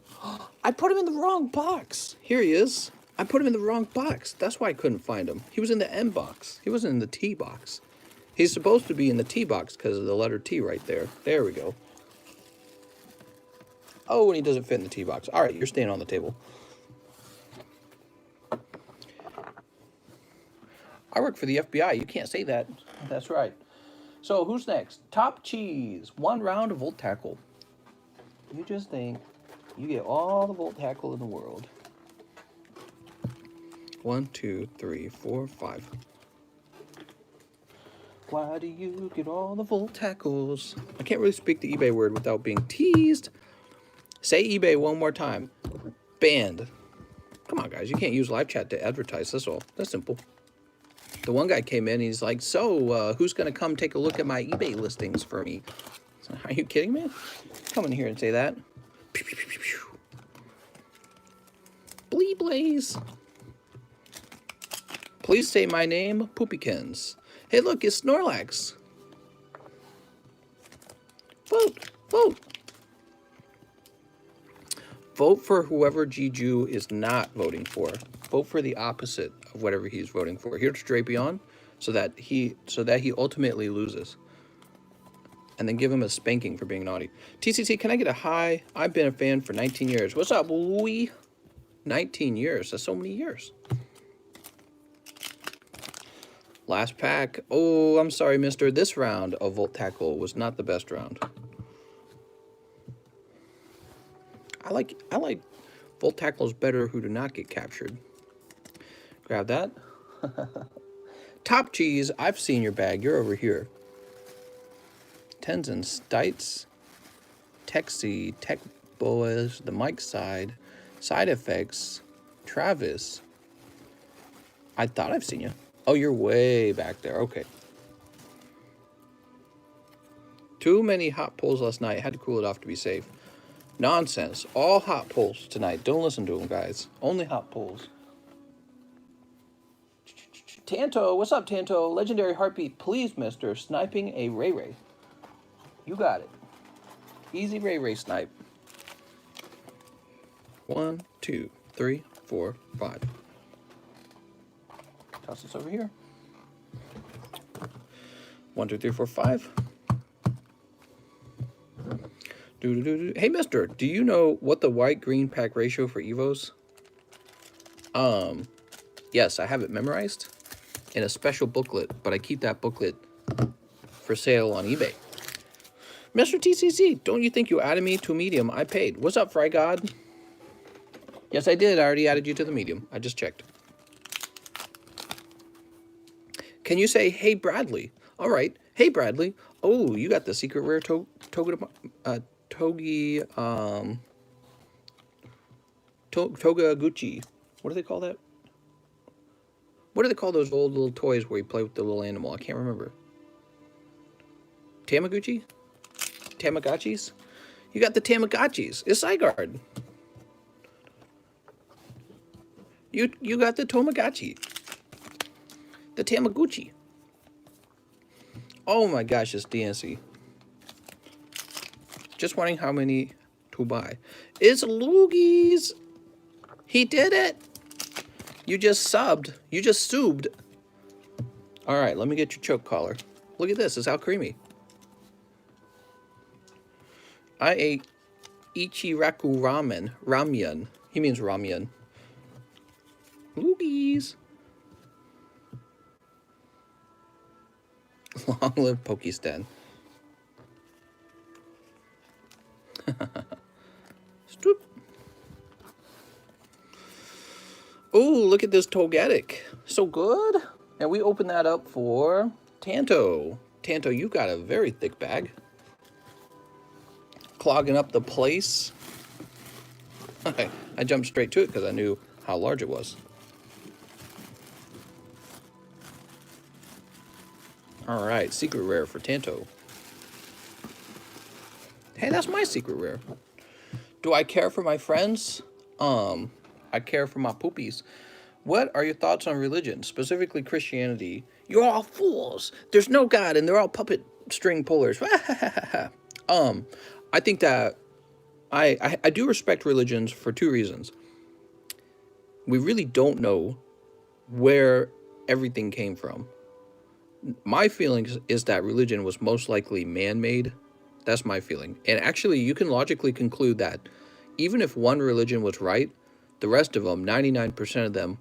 I put him in the wrong box. Here he is. I put him in the wrong box. That's why I couldn't find him. He was in the M box. He wasn't in the T box. He's supposed to be in the T box because of the letter T right there. There we go. Oh, and he doesn't fit in the T box. All right, you're staying on the table. I work for the FBI. You can't say that. That's right. So who's next? Top cheese. 1 round of Volt Tackle. You just think you get all the Volt Tackle in the world. 1, 2, 3, 4, 5. Why do you get all the Volt Tackles? I can't really speak the eBay word without being teased. Say eBay one more time. Banned. Come on, guys. You can't use live chat to advertise. That's all. That's simple. The one guy came in and he's like, so, who's going to come take a look at my eBay listings for me? So, are you kidding me? Come in here and say that. Pew, pew, pew, pew, pew. Blee blaze. Please say my name, Poopykins. Hey, look, it's Snorlax. Vote, vote. Vote for whoever Jiju is not voting for. Vote for the opposite of whatever he's voting for. Here's Drapion, so that he ultimately loses. And then give him a spanking for being naughty. TCC, can I get a hi? I've been a fan for 19 years. What's up, Louie? 19 years. That's so many years. Last pack. Oh, I'm sorry, mister. This round of Volt Tackle was not the best round. I like Volt Tackles better who do not get captured. Grab that. Top cheese. I've seen your bag. You're over here. Tenzin, Stites, Texi, Tech Boas, the Mike side, Side Effects, Travis. I thought I've seen you. Oh, you're way back there. Okay. Too many hot pulls last night. Had to cool it off to be safe. Nonsense. All hot pulls tonight. Don't listen to them, guys. Only hot pulls. Tanto. What's up, Tanto? Legendary Heartbeat. Please, mister. Sniping a Ray Ray. You got it. Easy Ray Ray snipe. 1, 2, 3, 4, 5. Toss this over here. 1, 2, 3, 4, 5. Hey, mister, do you know what the white-green pack ratio for Evos? Yes, I have it memorized in a special booklet, but I keep that booklet for sale on eBay. Mr. TCC, don't you think you added me to medium? I paid. What's up, Fry God? Yes, I did. I already added you to the medium. I just checked. Can you say, hey, Bradley? All right. Hey, Bradley. Oh, you got the secret rare Toga Gucci. What do they call that? What do they call those old little toys where you play with the little animal? I can't remember. Tamagotchi? Tamagotchis? You got the Tamagotchis. It's Zygarde. You got the Tamagotchi. The Tamaguchi. Oh my gosh, it's DNC. Just wondering how many to buy. It's Loogies. He did it. You just subbed. You just subbed. All right, let me get your choke collar. Look at this. It's how creamy. I ate Ichiraku ramyun. He means ramyun. Loogies. Long live Pokistan. Stoop. Oh, look at this Togetic. So good. And we open that up for Tanto. Tanto, you got a very thick bag. Clogging up the place. I jumped straight to it because I knew how large it was. All right, secret rare for Tanto. Hey, that's my secret rare. Do I care for my friends? I care for my poopies. What are your thoughts on religion, specifically Christianity? You're all fools. There's no God, and they're all puppet string pullers. I think that I do respect religions for two reasons. We really don't know where everything came from. My feeling is that religion was most likely man-made. That's my feeling. And actually, you can logically conclude that even if one religion was right, the rest of them, 99% of them,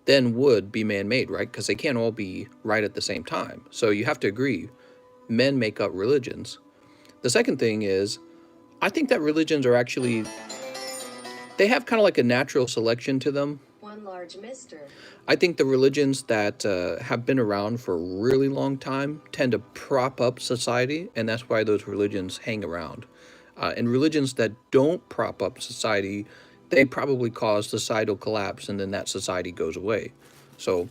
then would be man-made, right? Because they can't all be right at the same time. So you have to agree, men make up religions. The second thing is, I think that religions are actually, they have kind of like a natural selection to them. One large mister. I think the religions that have been around for a really long time tend to prop up society, and that's why those religions hang around. And religions that don't prop up society, they probably cause societal collapse, and then that society goes away. So,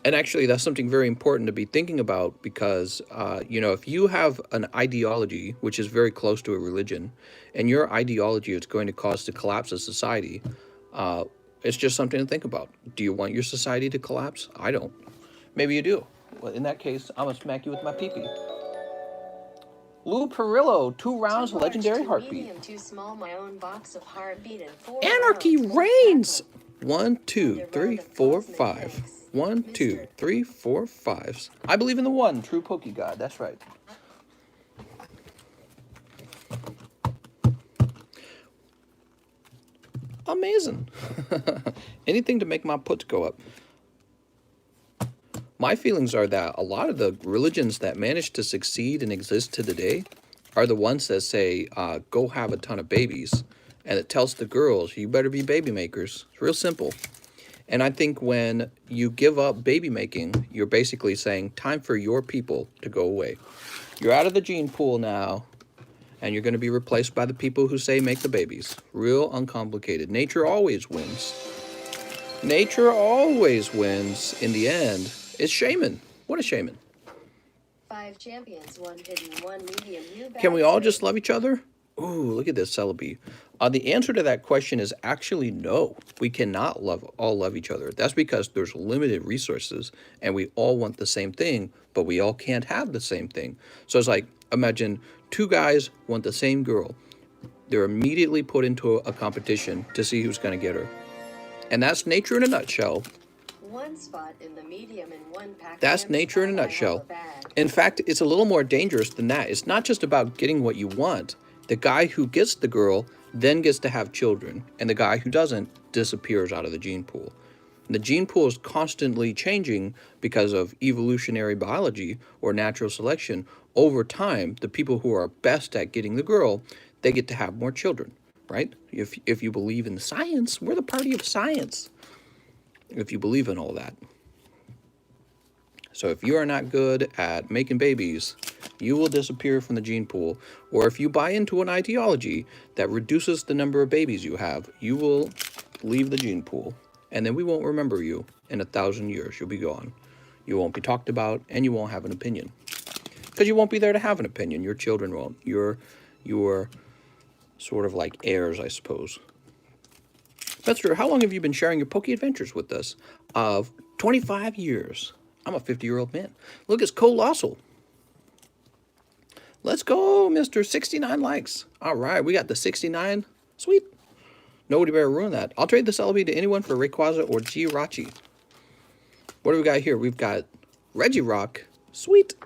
and actually that's something very important to be thinking about because, if you have an ideology, which is very close to a religion, and your ideology is going to cause the collapse of society, it's just something to think about. Do you want your society to collapse? I don't. Maybe you do. Well, in that case, I'm going to smack you with my pee-pee. Lou Perillo, 2 rounds, legendary heartbeat. Medium, too small, my own box of heartbeat, and 4 Anarchy rounds, reigns! 1, 2, 3, 4, 5. 1, 2, 3, 4, 5s. I believe in the one true Poke God. That's right. Amazing. Anything to make my puts go up. My feelings are that a lot of the religions that manage to succeed and exist to today are the ones that say, go have a ton of babies. And it tells the girls, you better be baby makers. It's real simple. And I think when you give up baby making, you're basically saying, time for your people to go away. You're out of the gene pool now, and you're going to be replaced by the people who say make the babies. Real uncomplicated. Nature always wins. Nature always wins in the end. It's shaman. What a shaman. 5 champions, 1 hidden, 1 medium. Can we all just love each other? Ooh, look at this, Celebi. The answer to that question is actually no. We cannot all love each other. That's because there's limited resources, and we all want the same thing, but we all can't have the same thing. So it's like, imagine 2 guys want the same girl. They're immediately put into a competition to see who's going to get her. And that's nature in a nutshell. 1 spot in the medium and 1 pack. That's nature in a nutshell. In fact, it's a little more dangerous than that. It's not just about getting what you want. The guy who gets the girl then gets to have children, and the guy who doesn't disappears out of the gene pool. And the gene pool is constantly changing because of evolutionary biology or natural selection. Over time, the people who are best at getting the girl, they get to have more children, right? If you believe in science, we're the party of science. If you believe in all that. So if you are not good at making babies, you will disappear from the gene pool. Or if you buy into an ideology that reduces the number of babies you have, you will leave the gene pool. And then we won't remember you in 1,000 years. You'll be gone. You won't be talked about, and you won't have an opinion. Because you won't be there to have an opinion. Your children won't. You're sort of like heirs, I suppose. Spencer, how long have you been sharing your Poke adventures with us? 25 years. I'm a 50-year-old man. Look, it's colossal. Let's go, Mr. 69 likes. All right, we got the 69. Sweet. Nobody better ruin that. I'll trade the Celebi to anyone for Rayquaza or Jirachi. What do we got here? We've got Regirock. Sweet.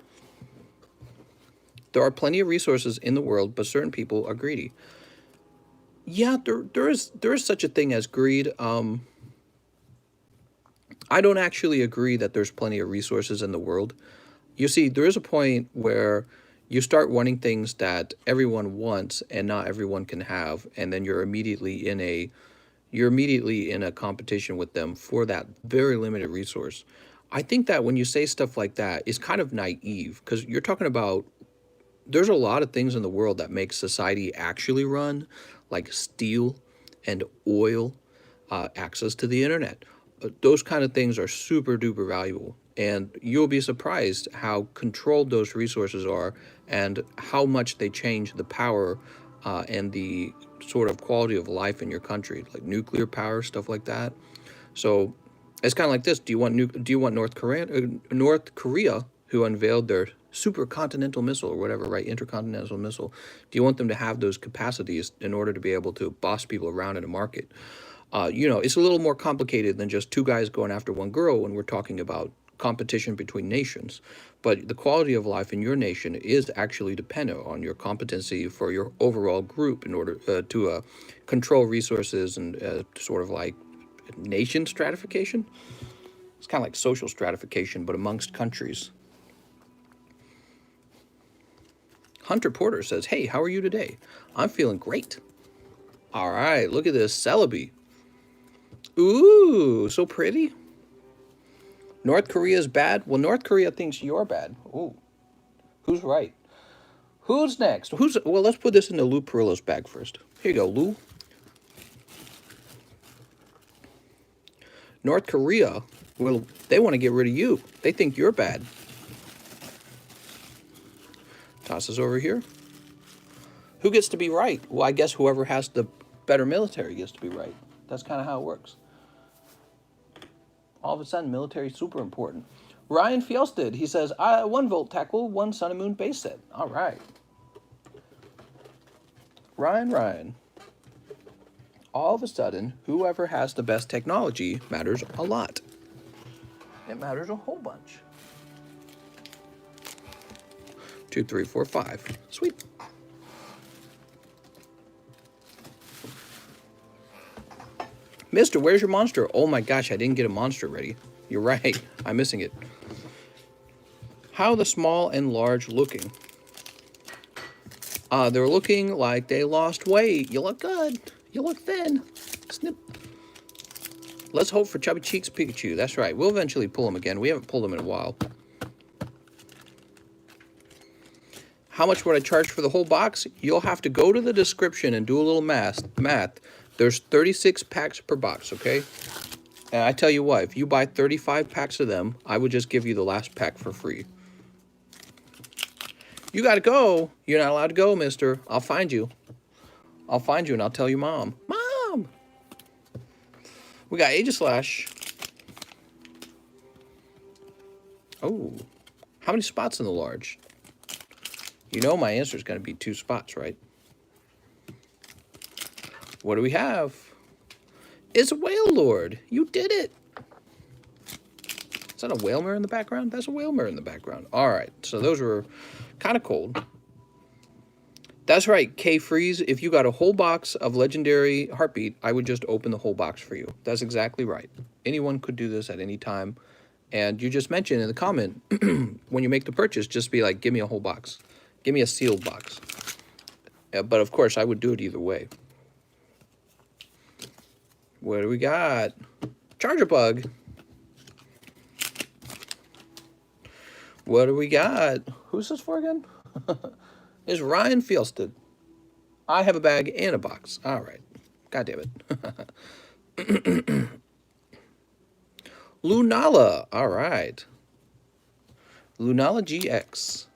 There are plenty of resources in the world, but certain people are greedy. Yeah, there is such a thing as greed. I don't actually agree that there's plenty of resources in the world. You see, there is a point where you start wanting things that everyone wants and not everyone can have, and then you're immediately in a competition with them for that very limited resource. I think that when you say stuff like that, it's kind of naive, because you're talking about there's a lot of things in the world that make society actually run, like steel and oil, access to the internet. Those kind of things are super duper valuable. And you'll be surprised how controlled those resources are and how much they change the power and the sort of quality of life in your country, like nuclear power, stuff like that. So it's kind of like this. Do you want North Korea, who unveiled their supercontinental missile or whatever, right? Intercontinental missile. Do you want them to have those capacities in order to be able to boss people around in a market? It's a little more complicated than just two guys going after one girl when we're talking about competition between nations. But the quality of life in your nation is actually dependent on your competency for your overall group in order to control resources and sort of like nation stratification. It's kind of like social stratification, but amongst countries. Hunter Porter says, hey, how are you today? I'm feeling great. All right, look at this Celebi. Ooh, so pretty. North Korea's bad? Well, North Korea thinks you're bad. Ooh, who's right? Who's next? Well, let's put this in the Lou Perillo's bag first. Here you go, Lou. North Korea, well, they want to get rid of you. They think you're bad. Toss this over here. Who gets to be right? Well, I guess whoever has the better military gets to be right. That's kind of how it works. All of a sudden, military is super important. Ryan Fjelsted, he says, 1 Volt Tackle, 1 Sun and Moon base set. All right. Ryan. All of a sudden, whoever has the best technology matters a lot. It matters a whole bunch. 2, 3, 4, 5. Sweet. Mister, where's your monster? Oh my gosh, I didn't get a monster ready. You're right. I'm missing it. How are the small and large looking? They're looking like they lost weight. You look good. You look thin. Snip. Let's hope for Chubby Cheeks Pikachu. That's right. We'll eventually pull him again. We haven't pulled him in a while. How much would I charge for the whole box? You'll have to go to the description and do a little math. There's 36 packs per box, okay? And I tell you what, if you buy 35 packs of them, I would just give you the last pack for free. You gotta go. You're not allowed to go, mister. I'll find you. I'll find you and I'll tell your mom. Mom! We got Aegislash. Oh. How many spots in the large? You know my answer is going to be 2 spots, right? What do we have? It's a Whale Lord. You did it. Is that a Whalmer in the background? That's a Whalmer in the background. All right. So those were kind of cold. That's right, K-Freeze. If you got a whole box of Legendary Heartbeat, I would just open the whole box for you. That's exactly right. Anyone could do this at any time. And you just mentioned in the comment, when you make the purchase, just be like, give me a whole box. Give me a sealed box. But of course, I would do it either way. What do we got? Charger Bug. What do we got? Who's this for again? It's Ryan Fjelsted. I have a bag and a box. All right. God damn it. Lunala. All right. Lunala GX.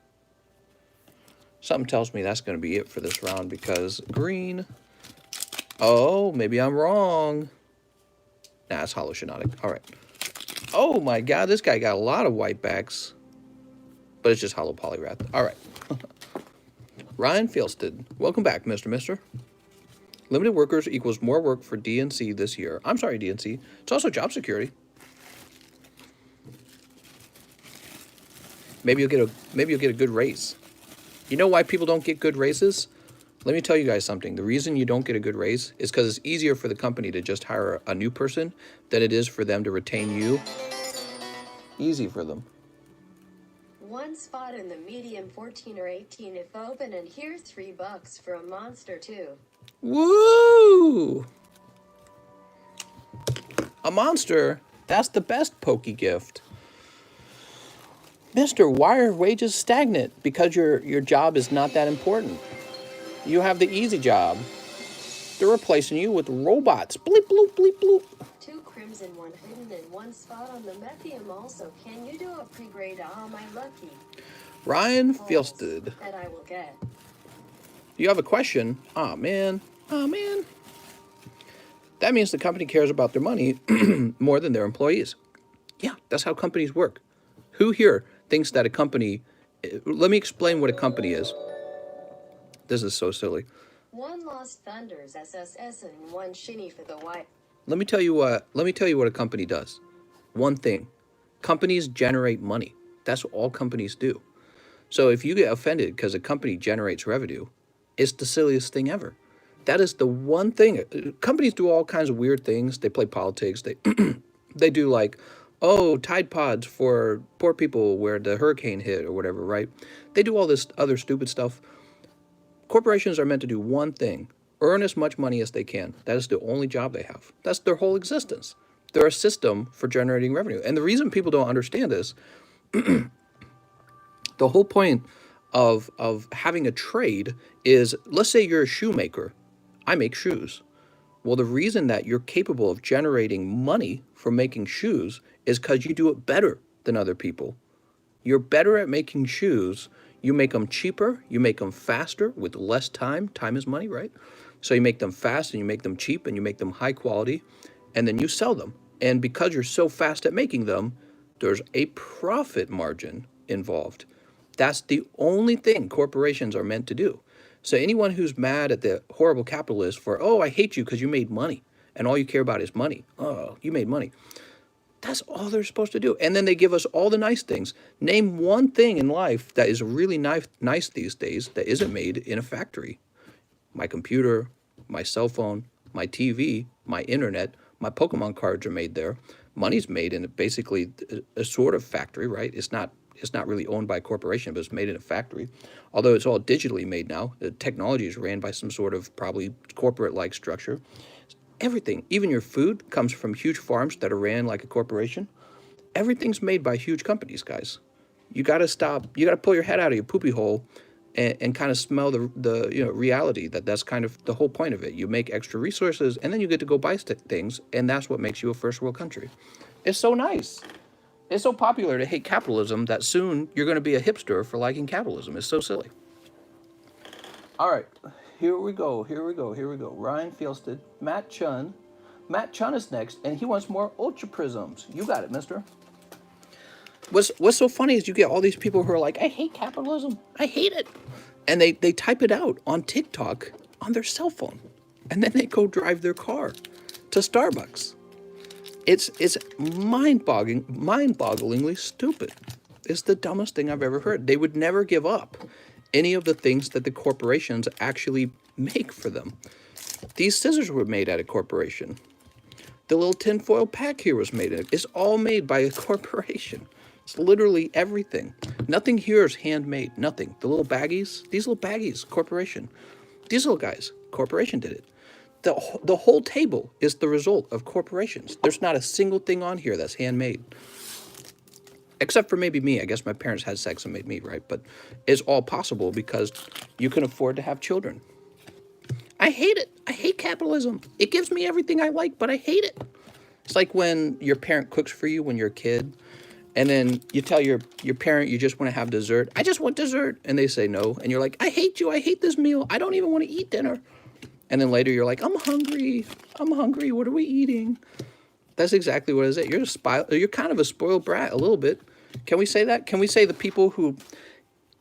Something tells me that's going to be it for this round because green. Oh, maybe I'm wrong. Nah, it's Hollow Shinotic. All right. Oh my god, this guy got a lot of white backs. But it's just Hollow Poliwrath. All right. Ryan Fjelsted. Welcome back, Mister. Limited workers equals more work for DNC this year. I'm sorry, DNC. It's also job security. Maybe you'll get a good raise. You know why people don't get good raises? Let me tell you guys something. The reason you don't get a good raise is because it's easier for the company to just hire a new person than it is for them to retain you. Easy for them. 1 spot in the medium 14 or 18 if open, and here's $3 for a monster too. Woo! A monster? That's the best Poke gift. Mister, why are wages stagnant? Because your job is not that important. You have the easy job. They're replacing you with robots. Bleep, bloop, bleep, bloop. 2 crimson, 1 hidden, and 1 spot on the methium also. Can you do a pre-grade? Ah, my lucky. Ryan Balls Fielsted. that I will get. You have a question? Oh, man. Oh, man. That means the company cares about their money more than their employees. Yeah, that's how companies work. Who here thinks that a company... Let me explain what a company is. This is so silly. 1 Lost Thunders SSS and 1 Shinny for the white. Let me tell you what a company does. One thing. Companies generate money. That's what all companies do. So if you get offended because a company generates revenue, it's the silliest thing ever. That is the one thing. Companies do all kinds of weird things. They play politics. They they do like, oh, Tide Pods for poor people where the hurricane hit or whatever, right? They do all this other stupid stuff. Corporations are meant to do one thing: earn as much money as they can. That is the only job they have. That's their whole existence. They're a system for generating revenue. And the reason people don't understand this, the whole point of having a trade is, let's say you're a shoemaker. I make shoes. Well, the reason that you're capable of generating money from making shoes is because you do it better than other people. You're better at making shoes. You make them cheaper. You make them faster with less time. Time is money, right? So you make them fast and you make them cheap and you make them high quality, and then you sell them. And because you're so fast at making them, there's a profit margin involved. That's the only thing corporations are meant to do. So anyone who's mad at the horrible capitalists for, oh, I hate you because you made money and all you care about is money. Oh, you made money. That's all they're supposed to do. And then they give us all the nice things. Name one thing in life that is really nice these days that isn't made in a factory. My computer, my cell phone, my TV, my internet, my Pokemon cards are made there. Money's made in basically a sort of factory, right? It's not really owned by a corporation, but it's made in a factory. Although it's all digitally made now. The technology is ran by some sort of probably corporate-like structure. Everything, even your food, comes from huge farms that are ran like a corporation. Everything's made by huge companies, guys. You got to stop. You got to pull your head out of your poopy hole and kind of smell the reality that's kind of the whole point of it. You make extra resources, and then you get to go buy things, and that's what makes you a first world country. It's so nice. It's so popular to hate capitalism that soon you're going to be a hipster for liking capitalism. It's so silly. All right, here we go. Ryan Fielsted, Matt Chun. Matt Chun is next, and he wants more ultra prisms. You got it, mister. What's so funny is you get all these people who are like, I hate capitalism. I hate it. And they type it out on TikTok on their cell phone. And then they go drive their car to Starbucks. It's mind-bogglingly stupid. It's the dumbest thing I've ever heard. They would never give up any of the things that the corporations actually make for them. These scissors were made at a corporation. The little tinfoil pack here was made. It's all made by a corporation. It's literally everything. Nothing here is handmade. Nothing. The little baggies, these little baggies, corporation. These little guys, corporation did it. The whole table is the result of corporations. There's not a single thing on here that's handmade. Except for maybe me. I guess my parents had sex and made me, right? But it's all possible because you can afford to have children. I hate it. I hate capitalism. It gives me everything I like, but I hate it. It's like when your parent cooks for you when you're a kid, and then you tell your parent you just want to have dessert. I just want dessert. And they say no. And you're like, I hate you. I hate this meal. I don't even want to eat dinner. And then later you're like, I'm hungry. What are we eating? That's exactly what it is. You're kind of a spoiled brat, a little bit. Can we say that? Can we say the people who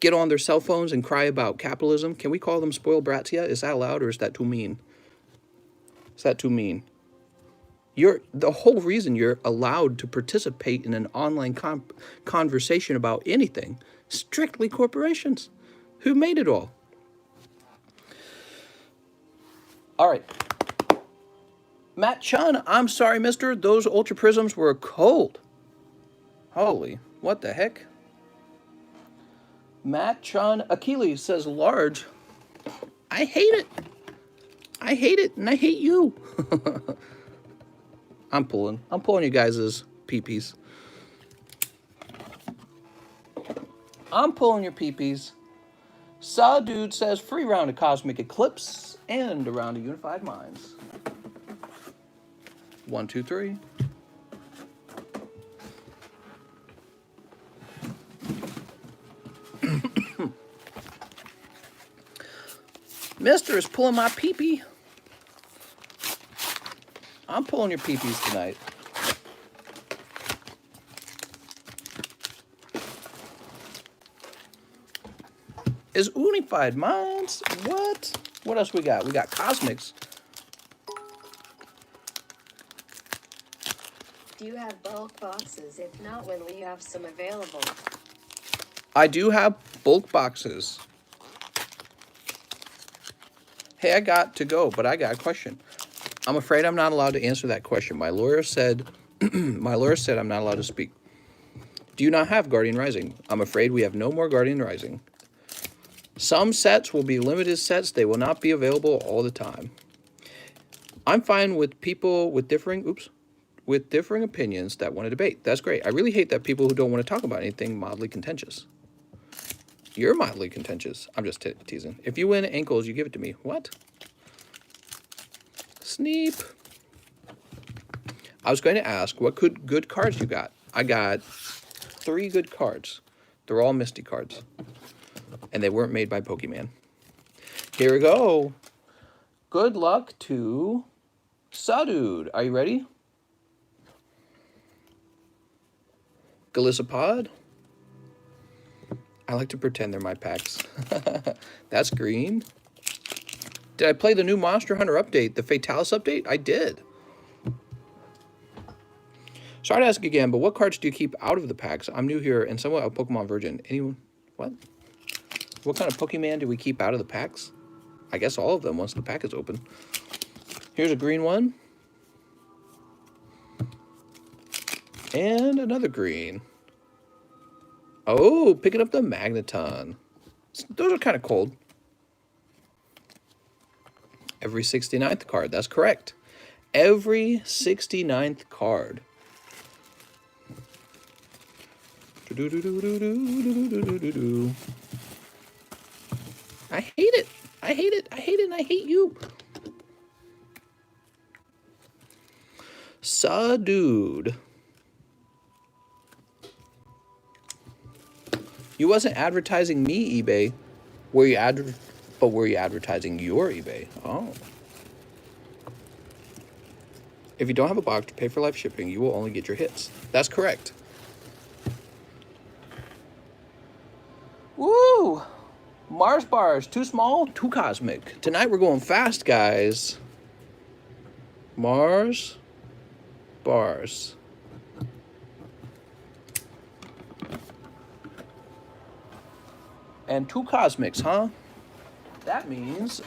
get on their cell phones and cry about capitalism, can we call them spoiled brats yet? Is that allowed or is that too mean? Is that too mean? The whole reason you're allowed to participate in an online conversation about anything, strictly corporations. Who made it all? All right. Matt Chun, I'm sorry, mister. Those ultra prisms were cold. Holy, what the heck? Matt Chun Achilles says large. I hate it. I hate it, and I hate you. I'm pulling you guys' peepees. I'm pulling your peepees. Saw Dude says free round of Cosmic Eclipse and a round of Unified Minds. 1, 2, 3. Mister is pulling my pee-pee. I'm pulling your pee-pees tonight. Is Unified Minds? What? What else we got? We got Cosmics. Do you have bulk boxes? If not, when will you have some available? I do have bulk boxes. Hey, I got to go, but I got a question. I'm afraid I'm not allowed to answer that question. My lawyer said, my lawyer said I'm not allowed to speak. Do you not have Guardian Rising? I'm afraid we have no more Guardian Rising. Some sets will be limited sets. They will not be available all the time. I'm fine with people with differing opinions that want to debate. That's great. I really hate that people who don't want to talk about anything mildly contentious. You're mildly contentious. I'm just teasing. If you win ankles, you give it to me. What? Sneep. I was going to ask what good cards you got. I got 3 good cards. They're all Misty cards. And they weren't made by Pokimans. Here we go. Good luck to Sadude. Are you ready? Galissapod. I like to pretend they're my packs. That's green. Did I play the new Monster Hunter update, the Fatalis update? I did. Sorry to ask again, but what cards do you keep out of the packs? I'm new here and somewhat a Pokemon virgin. Anyone? What? What kind of Pokemon do we keep out of the packs? I guess all of them once the pack is open. Here's a green one. And another green. Oh, picking up the Magneton. Those are kind of cold. Every 69th card. That's correct. Every 69th card. I hate it. I hate it. I hate it and I hate you. Sadude. You wasn't advertising me, eBay. Were you advertising your eBay? Oh. If you don't have a box to pay for live shipping, you will only get your hits. That's correct. Woo! Mars bars, too small, too cosmic. Tonight we're going fast, guys. Mars bars. And 2 cosmics, huh? That means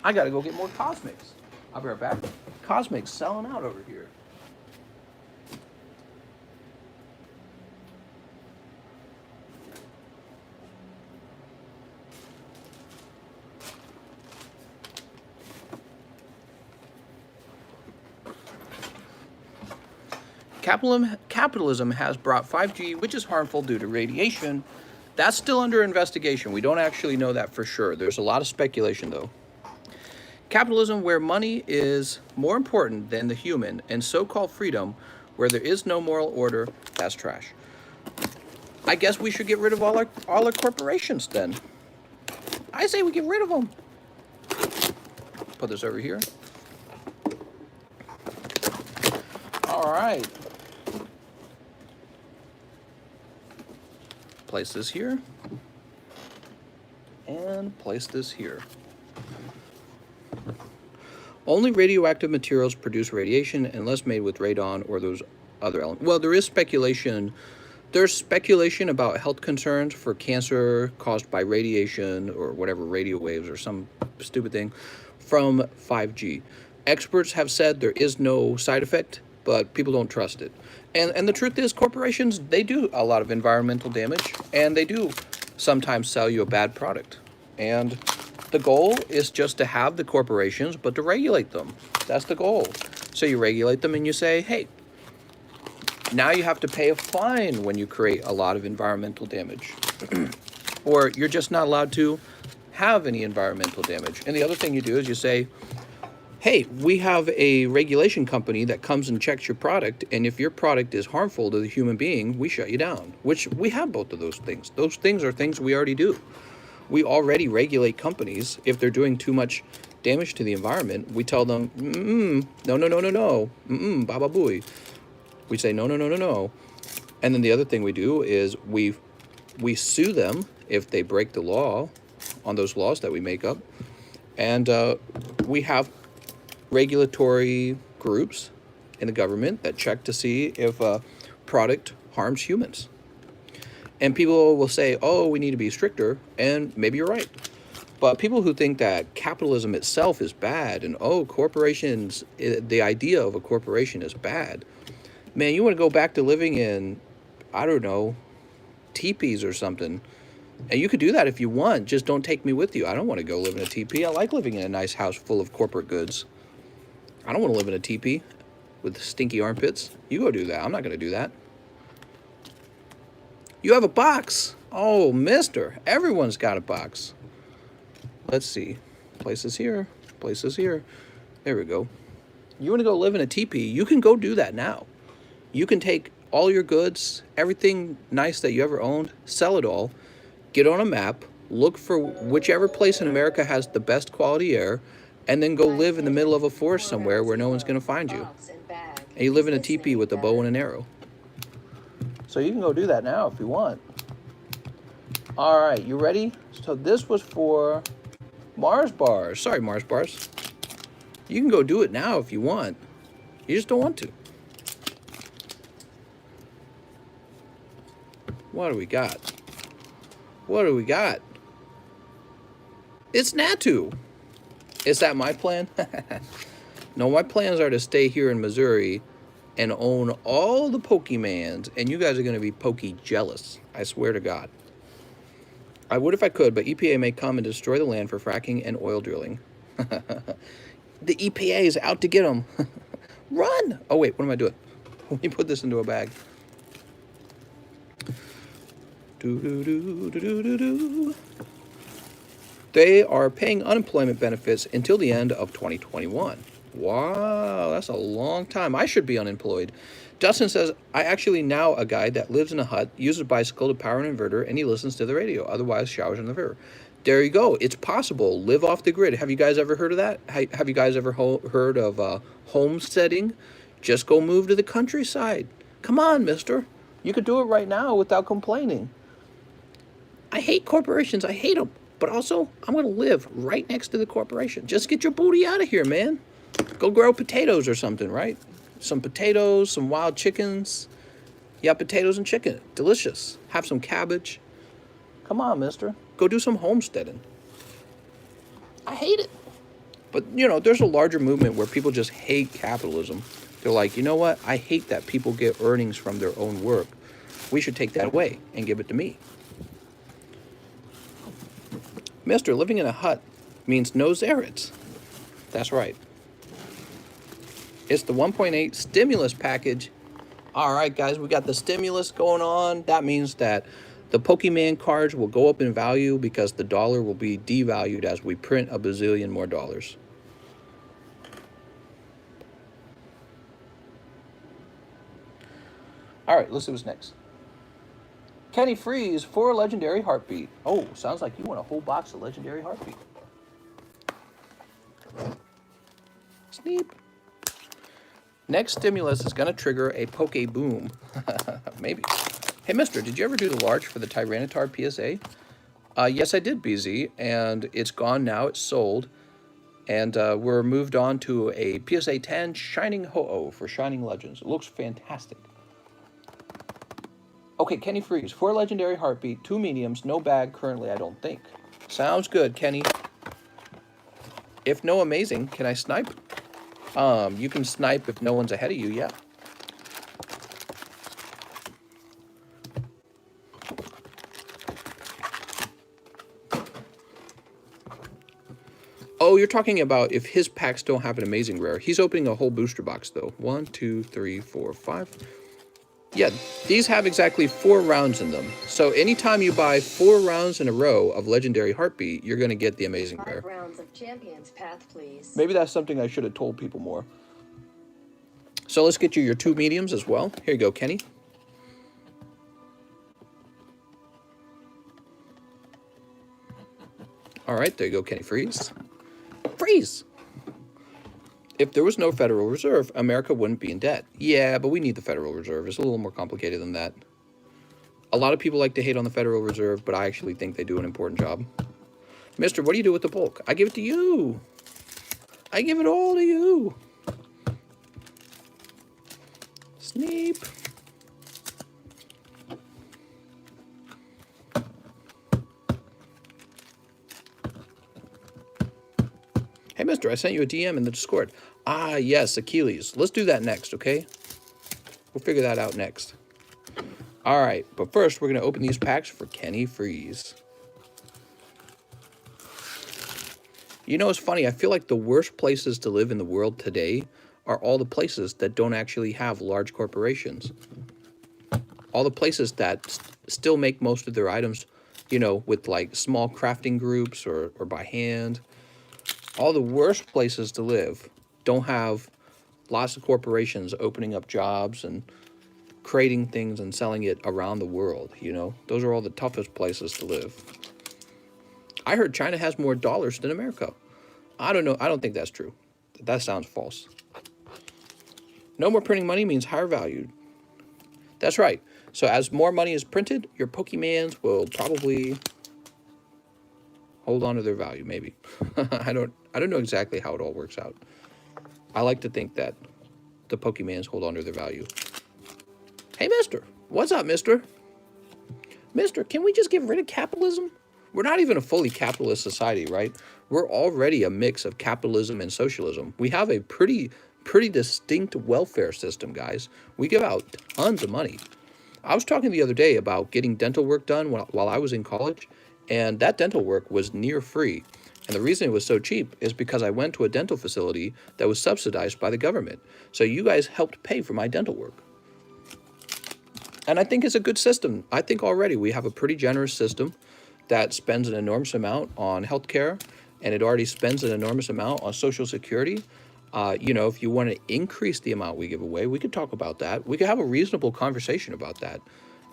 I gotta go get more cosmics. I'll be right back. Cosmics selling out over here. Capitalism has brought 5G, which is harmful due to radiation. That's still under investigation. We don't actually know that for sure. There's a lot of speculation, though. Capitalism, where money is more important than the human, and so-called freedom, where there is no moral order, that's trash. I guess we should get rid of all our corporations, then. I say we get rid of them. Put this over here. All right. Place this here. And place this here. Only radioactive materials produce radiation unless made with radon or those other elements. Well, there is speculation. There's speculation about health concerns for cancer caused by radiation or whatever, radio waves or some stupid thing from 5G. Experts have said there is no side effect, but people don't trust it. And the truth is, corporations, they do a lot of environmental damage, and they do sometimes sell you a bad product. And the goal is just to have the corporations, but to regulate them. That's the goal. So you regulate them and you say, hey, now you have to pay a fine when you create a lot of environmental damage. or you're just not allowed to have any environmental damage. And the other thing you do is you say, hey, we have a regulation company that comes and checks your product, and if your product is harmful to the human being, we shut you down. Which we have both of those things. Those things are things we already do. We already regulate companies. If they're doing too much damage to the environment, we tell them, no, no, no, no, no, baba booey. We say, no, no, no, no, no. And then the other thing we do is we sue them if they break the law on those laws that we make up. And we have regulatory groups in the government that check to see if a product harms humans. And people will say, oh, we need to be stricter, and maybe you're right. But people who think that capitalism itself is bad, and oh, corporations, the idea of a corporation is bad, man, you want to go back to living in, I don't know, teepees or something. And you could do that if you want, just don't take me with you. I don't want to go live in a teepee. I like living in a nice house full of corporate goods. I don't want to live in a teepee with stinky armpits. You go do that. I'm not going to do that. You have a box. Oh, mister. Everyone's got a box. Let's see. Places here. Places here. There we go. You want to go live in a teepee? You can go do that now. You can take all your goods, everything nice that you ever owned, sell it all, get on a map, look for whichever place in America has the best quality air, and then go live in the middle of a forest somewhere where no one's going to find you. And you live in a teepee with a bow and an arrow. So you can go do that now if you want. All right, you ready? So this was for Mars bars. Sorry, Mars bars. You can go do it now if you want. You just don't want to. What do we got? What do we got? It's Natu. Is that my plan? No, my plans are to stay here in Missouri and own all the Pokimans, and you guys are going to be Poke jealous. I swear to God. I would if I could, but EPA may come and destroy the land for fracking and oil drilling. The EPA is out to get them. Run! Oh, wait, what am I doing? Let me put this into a bag. They are paying unemployment benefits until the end of 2021. Wow, that's a long time. I should be unemployed. Dustin says, I actually know a guy that lives in a hut, uses a bicycle to power an inverter, and he listens to the radio. Otherwise, showers in the river. There you go. It's possible. Live off the grid. Have you guys ever heard of that? Have you guys ever heard of homesteading? Just go move to the countryside. Come on, mister. You could do it right now without complaining. I hate corporations. I hate them. But also, I'm going to live right next to the corporation. Just get your booty out of here, man. Go grow potatoes or something, right? Some potatoes, some wild chickens. Yeah, potatoes and chicken. Delicious. Have some cabbage. Come on, mister. Go do some homesteading. I hate it. But, you know, there's a larger movement where people just hate capitalism. They're like, you know what? I hate that people get earnings from their own work. We should take that away and give it to me. Mister, living in a hut means no zerets. That's right. It's the 1.8 stimulus package. All right, guys, we got the stimulus going on. That means that the Pokemon cards will go up in value because the dollar will be devalued as we print a bazillion more dollars. All right, let's see what's next. Kenny Freeze for Legendary Heartbeat. Oh, sounds like you want a whole box of Legendary Heartbeat. Sneep. Next stimulus is going to trigger a Poke Boom. Maybe. Hey, mister, did you ever do the large for the Tyranitar PSA? Yes, I did, BZ, and it's gone now. It's sold. And we're moved on to a PSA 10 Shining Ho-Oh for Shining Legends. It looks fantastic. Okay, Kenny Freeze, 4 Legendary Heartbeat, 2 mediums, no bag currently, I don't think. Sounds good, Kenny. If no amazing, can I snipe? You can snipe if no one's ahead of you, yeah. Oh, you're talking about if his packs don't have an amazing rare. He's opening a whole booster box, though. 1, 2, 3, 4, 5. Yeah, these have exactly 4 rounds in them. So anytime you buy 4 rounds in a row of Legendary Heartbeat, you're going to get the amazing 5 rare. rounds of Champion's Path, please. Maybe that's something I should have told people more. So let's get you your 2 mediums as well. Here you go, Kenny. All right, there you go, Kenny Freeze. Freeze! If there was no Federal Reserve, America wouldn't be in debt. Yeah, but we need the Federal Reserve. It's a little more complicated than that. A lot of people like to hate on the Federal Reserve, but I actually think they do an important job. Mister, what do you do with the bulk? I give it to you. I give it all to you. Snape. Hey, mister, I sent you a DM in the Discord. Ah, yes, Achilles. Let's do that next, okay? We'll figure that out next. All right, but first, we're going to open these packs for Kenny Freeze. You know, it's funny. I feel like the worst places to live in the world today are all the places that don't actually have large corporations. All the places that still make most of their items, you know, with like small crafting groups or by hand. All the worst places to live don't have lots of corporations opening up jobs and creating things and selling it around the world, you know? Those are all the toughest places to live. I heard China has more dollars than America. I don't know. I don't think that's true. That sounds false. No more printing money means higher value. That's right. So as more money is printed, your Pokimans will probably hold on to their value, maybe. I don't know exactly how it all works out. I like to think that the Pokimans hold on to their value. Hey, mister. What's up, mister? Mister, can we just get rid of capitalism? We're not even a fully capitalist society, right? We're already a mix of capitalism and socialism. We have a pretty distinct welfare system, guys. We give out tons of money. I was talking the other day about getting dental work done while I was in college, and that dental work was near free. And the reason it was so cheap is because I went to a dental facility that was subsidized by the government. So you guys helped pay for my dental work. And I think it's a good system. I think already we have a pretty generous system that spends an enormous amount on healthcare, and it already spends an enormous amount on Social Security. You know, if you want to increase the amount we give away, we could talk about that. We could have a reasonable conversation about that.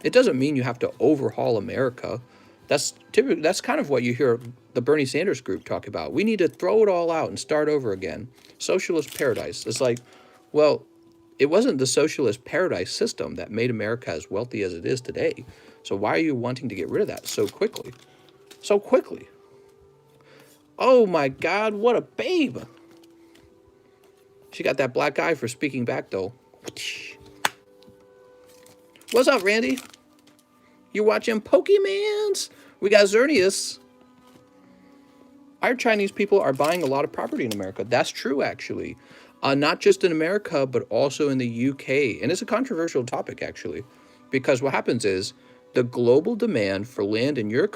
It doesn't mean you have to overhaul America. That's kind of what you hear the Bernie Sanders group talk about. We need to throw it all out and start over again. Socialist paradise. It's like, well, it wasn't the socialist paradise system that made America as wealthy as it is today. So why are you wanting to get rid of that so quickly? So quickly. Oh my God, what a babe. She got that black eye for speaking back, though. What's up, Randy? You watching Pokimans? We got Xerneas. Our Chinese people are buying a lot of property in America. That's true, actually. Not just in America, but also in the UK. And it's a controversial topic, actually. Because what happens is the global demand for land in your